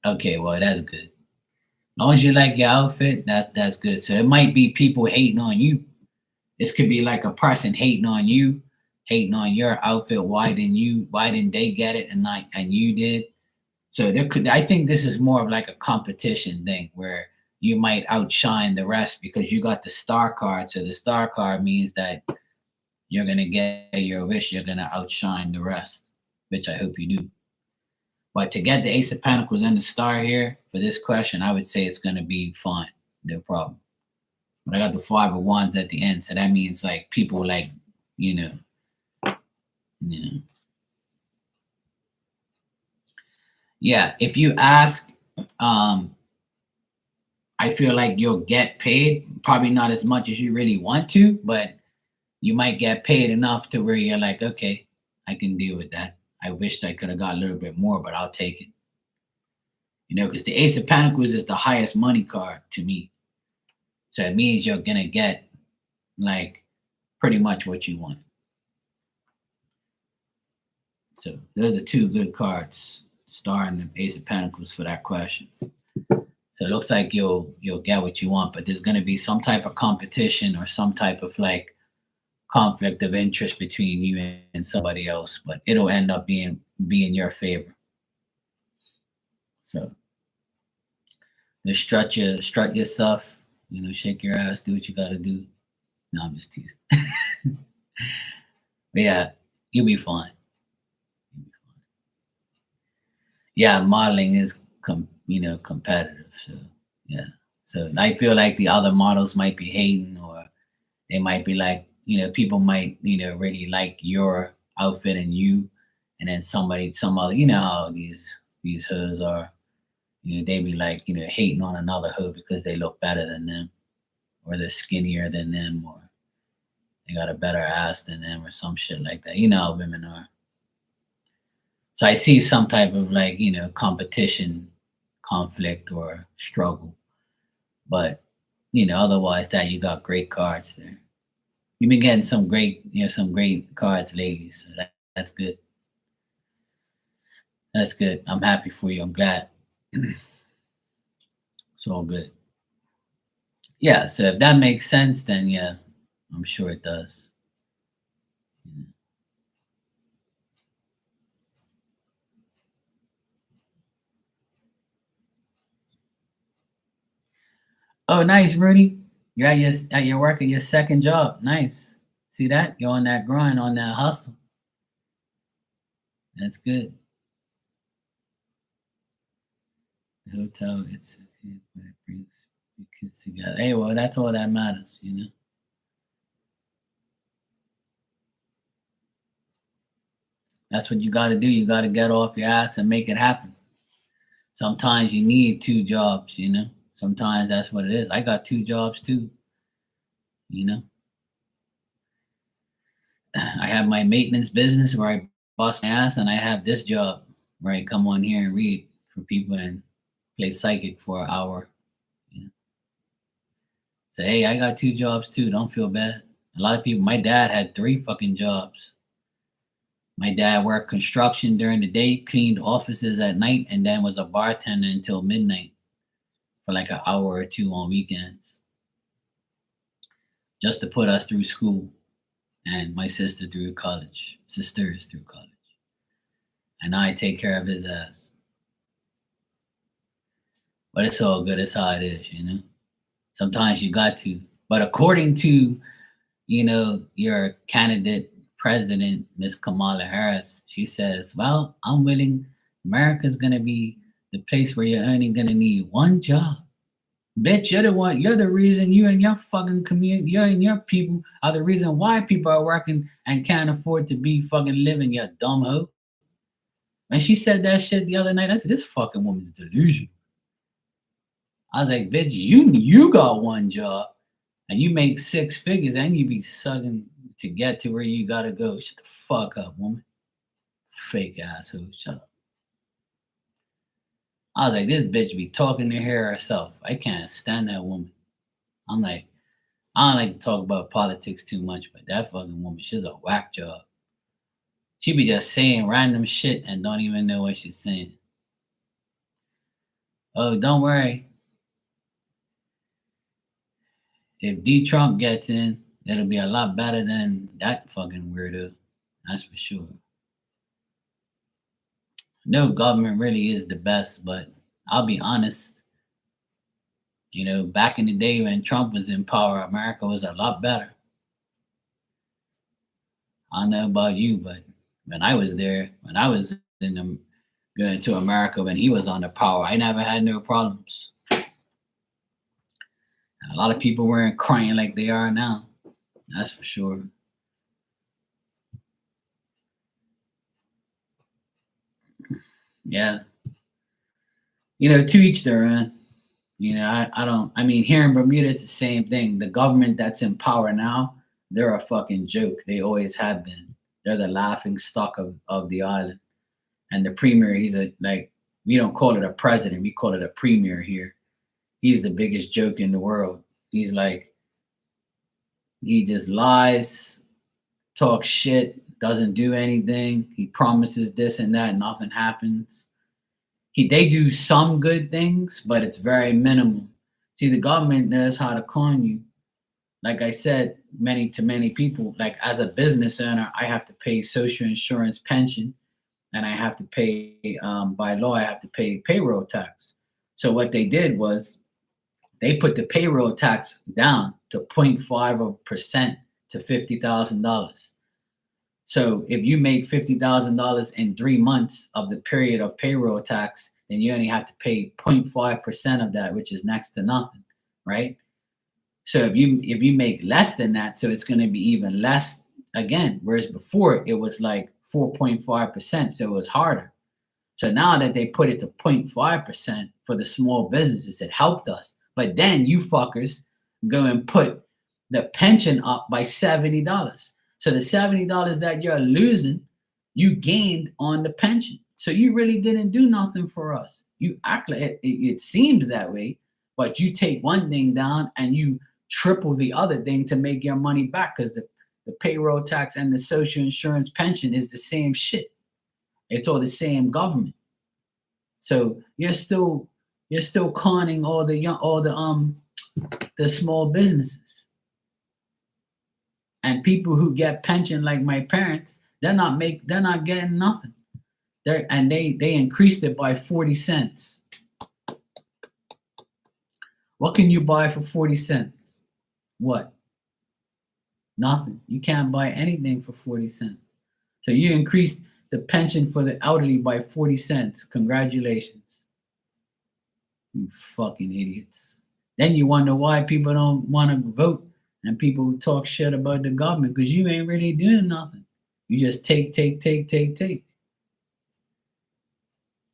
okay, well that's good. As long as you like your outfit, that's good. So it might be people hating on you. This could be like a person hating on you, hating on your outfit. Why didn't they get it and you did? So I think this is more of like a competition thing where you might outshine the rest because you got the star card. So the star card means that you're gonna get your wish, you're gonna outshine the rest, which I hope you do. But to get the Ace of Pentacles and the Star here for this question, I would say it's going to be fine. No problem. But I got the Five of Wands at the end. So that means like people like, you know. Yeah, if you ask, I feel like you'll get paid. Probably not as much as you really want to, but you might get paid enough to where you're like, okay, I can deal with that. I wished I could have got a little bit more, but I'll take it. Because the Ace of Pentacles is the highest money card to me. So it means you're going to get like pretty much what you want. So those are two good cards, Star and the Ace of Pentacles for that question. So it looks like you'll get what you want, but there's going to be some type of competition or some type of like conflict of interest between you and somebody else, but it'll end up being your favor. So just strut your stuff, shake your ass, do what you gotta do. No, I'm just teasing. But yeah, you'll be fine. Yeah, modeling is competitive. So yeah. So I feel like the other models might be hating, or they might be like, people might, really like your outfit and you, and then some other, how these hoods are, they be like, hating on another hood because they look better than them, or they're skinnier than them, or they got a better ass than them, or some shit like that. You know how women are. So I see some type of like, competition, conflict, or struggle. But, otherwise that you got great cards there. You've been getting some great cards lately. So that's good. That's good. I'm happy for you. I'm glad. It's all good. Yeah. So if that makes sense, then yeah, I'm sure it does. Yeah. Oh, nice, Rudy. You're at your work at your second job. Nice. See that? You're on that grind, on that hustle. That's good. The hotel, it's what it brings you kids together. Hey, well, that's all that matters. That's what you got to do. You got to get off your ass and make it happen. Sometimes you need two jobs. Sometimes that's what it is. I got two jobs too. You know, I have my maintenance business where I bust my ass, and I have this job where I come on here and read for people and play psychic for an hour. You know? So hey, I got two jobs too. Don't feel bad. A lot of people. My dad had three fucking jobs. My dad worked construction during the day, cleaned offices at night, and then was a bartender until midnight for like an hour or two on weekends, just to put us through school and my sisters through college. And now I take care of his ass. But it's all good. It's how it is. Sometimes you got to. But according to, your candidate president, Miss Kamala Harris, she says, well, I'm willing. America's going to be the place where you're only going to need one job. Bitch, you're the one. You're the reason you and your fucking community, you and your people are the reason why people are working and can't afford to be fucking living. You dumb hoe. When she said that shit the other night, I said, this fucking woman's delusional. I was like, bitch, you got one job and you make six figures and you be sucking to get to where you gotta go. Shut the fuck up, woman. Fake asshole. Shut up. I was like, this bitch be talking to her herself. I can't stand that woman. I'm like, I don't like to talk about politics too much, but that fucking woman, she's a whack job. She be just saying random shit and don't even know what she's saying. Oh, don't worry. If D Trump gets in, it'll be a lot better than that fucking weirdo. That's for sure. No government really is the best, but I'll be honest. Back in the day when Trump was in power, America was a lot better. I don't know about you, but when I was there, when I was going to America when he was on the power, I never had no problems. And a lot of people weren't crying like they are now. That's for sure. Yeah. To each their own. I don't, I mean, here in Bermuda, it's the same thing. The government that's in power now, they're a fucking joke. They always have been. They're the laughing stock of the island. And the premier, we don't call it a president, we call it a premier here. He's the biggest joke in the world. He's like, he just lies, talks shit, doesn't do anything. He promises this and that, nothing happens. They do some good things, but it's very minimal. See, the government knows how to con you. Like I said, many people, like as a business owner, I have to pay social insurance, pension, and I have to pay, by law, I have to pay payroll tax. So what they did was they put the payroll tax down to 0.5% to $50,000. So if you make $50,000 in 3 months of the period of payroll tax, then you only have to pay 0.5% of that, which is next to nothing, right? So if you make less than that, so it's going to be even less again. Whereas before it was like 4.5%, so it was harder. So now that they put it to 0.5% for the small businesses, it helped us. But then you fuckers go and put the pension up by $70. So the $70 that you're losing, you gained on the pension. So you really didn't do nothing for us. You act like it seems that way, but you take one thing down and you triple the other thing to make your money back, because the payroll tax and the social insurance pension is the same shit. It's all the same government. So you're still conning all the small businesses. And people who get pension like my parents, they're not getting nothing. They increased it by 40 cents. What can you buy for 40 cents? What? Nothing. You can't buy anything for 40 cents. So you increased the pension for the elderly by 40 cents. Congratulations. You fucking idiots. Then you wonder why people don't want to vote and people talk shit about the government, because you ain't really doing nothing. You just take.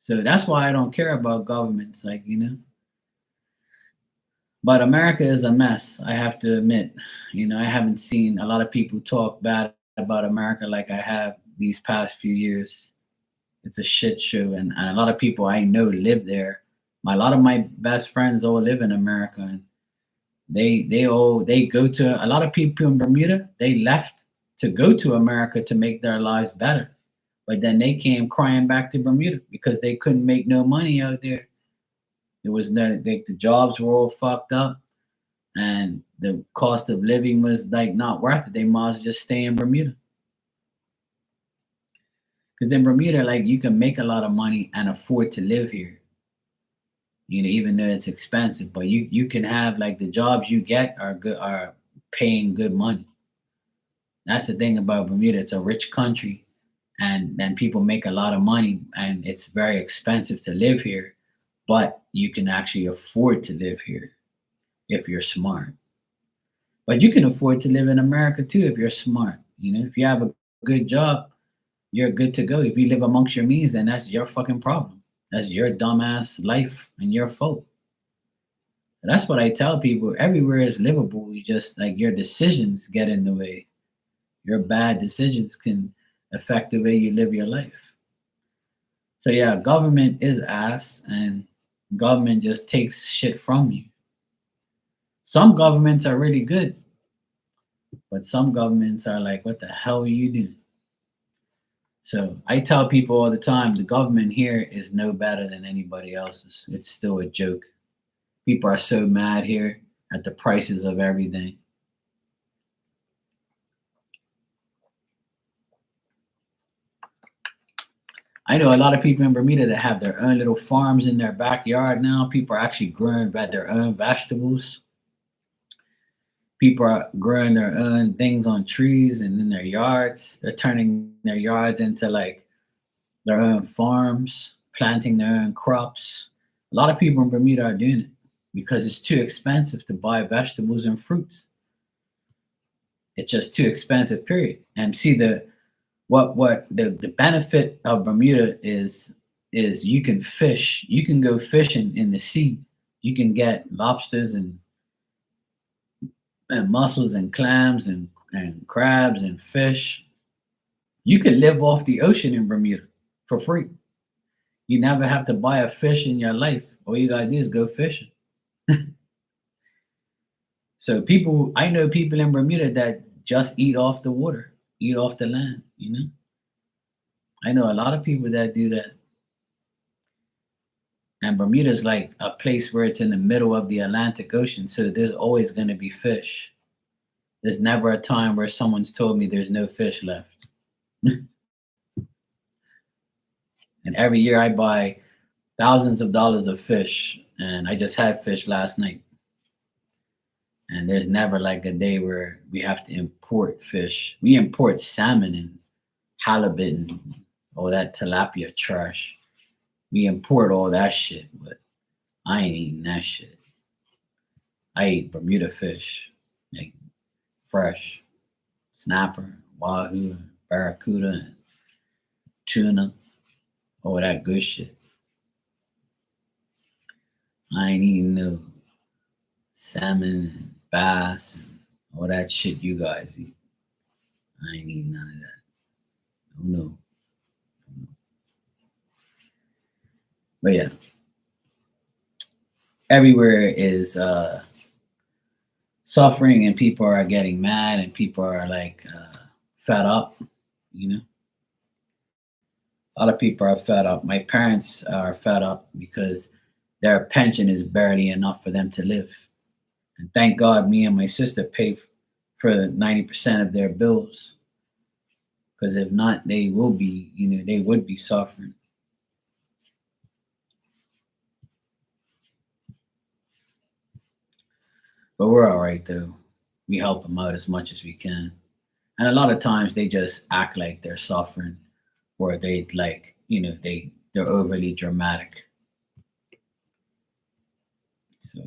So that's why I don't care about governments, But America is a mess, I have to admit. I haven't seen a lot of people talk bad about America like I have these past few years. It's a shit show, and a lot of people I know live there. A lot of my best friends all live in America, and they go to, a lot of people in Bermuda, they left to go to America to make their lives better. But then they came crying back to Bermuda because they couldn't make no money out there. It was the jobs were all fucked up, and the cost of living was like not worth it. They might as well just stay in Bermuda. Because in Bermuda, like, you can make a lot of money and afford to live here. Even though it's expensive, but you can have, like, the jobs you get are paying good money. That's the thing about Bermuda. It's a rich country, and then people make a lot of money, and it's very expensive to live here, but you can actually afford to live here if you're smart. But you can afford to live in America too if you're smart. If you have a good job, you're good to go. If you live amongst your means, then that's your fucking problem. That's your dumbass life and your fault. That's what I tell people. Everywhere is livable. You just, like, your decisions get in the way. Your bad decisions can affect the way you live your life. So yeah, government is ass, and government just takes shit from you. Some governments are really good, but some governments are like, what the hell are you doing? So I tell people all the time, the government here is no better than anybody else's. It's still a joke. People are so mad here at the prices of everything. I know a lot of people in Bermuda that have their own little farms in their backyard now. People are actually growing their own vegetables. People are growing their own things on trees and in their yards. They're turning their yards into, like, their own farms, planting their own crops. A lot of people in Bermuda are doing it because it's too expensive to buy vegetables and fruits. It's just too expensive, period. And see, the benefit of Bermuda is you can fish. You can go fishing in the sea. You can get lobsters and mussels and clams and crabs and fish. You can live off the ocean in Bermuda for free. You never have to buy a fish in your life. All you gotta do is go fishing. So I know people in Bermuda that just eat off the water, eat off the land. I know a lot of people that do that. And Bermuda is like a place where it's in the middle of the Atlantic Ocean, so there's always going to be fish. There's never a time where someone's told me there's no fish left. And every year I buy thousands of dollars of fish, and I just had fish last night. And there's never, like, a day where we have to import fish. We import salmon and halibut and all that tilapia trash. We import all that shit, but I ain't eating that shit. I ate Bermuda fish, like fresh, snapper, wahoo, barracuda, and tuna, all that good shit. I ain't eating no salmon and bass and all that shit you guys eat. I ain't eating none of that. Oh no. But yeah, everywhere is suffering and people are getting mad and people are like fed up, you know. A lot of people are fed up. My parents are fed up because their pension is barely enough for them to live. And thank God me and my sister pay for 90% of their bills. Because if not, they will be, they would be suffering. But we're all right though. We help them out as much as we can. And a lot of times they just act like they're suffering or they like, they're overly dramatic. So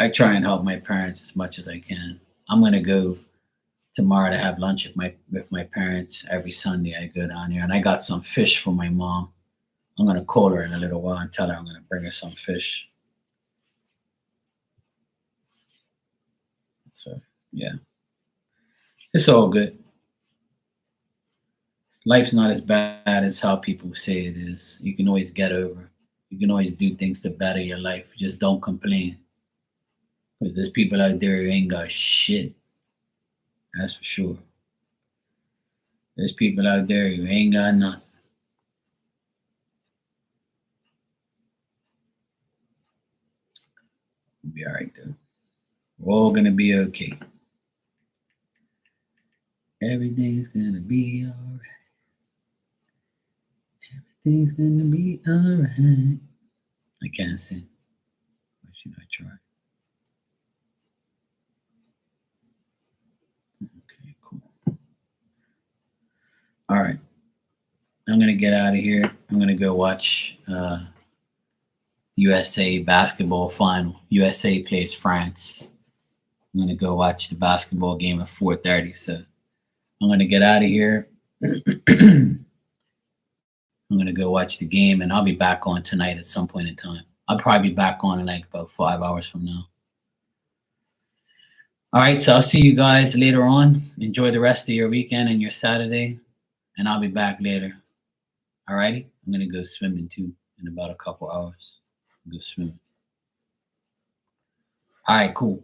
I try and help my parents as much as I can. I'm gonna go tomorrow to have lunch with my parents. Every Sunday I go down here and I got some fish for my mom. I'm gonna call her in a little while and tell her I'm gonna bring her some fish. So yeah, it's all good. Life's not as bad as how people say it is. You can always get over. You can always do things to better your life. Just don't complain. Because there's people out there who ain't got shit. That's for sure. There's people out there who ain't got nothing. We'll be all right though. We're all gonna be okay. Everything's gonna be all right. Everything's gonna be all right. I can't sing. Why should I try? Okay, cool. All right. I'm gonna get out of here. I'm gonna go watch USA basketball final. USA plays France. I'm gonna go watch the basketball game at 4:30. So I'm gonna get out of here. I'm gonna go watch the game, and I'll be back on tonight at some point in time. I'll probably be back on in like about 5 hours from now. All right, so I'll see you guys later on. Enjoy the rest of your weekend and your Saturday, and I'll be back later. All righty, I'm gonna go swimming too in about a couple hours. Go swimming. All right, cool.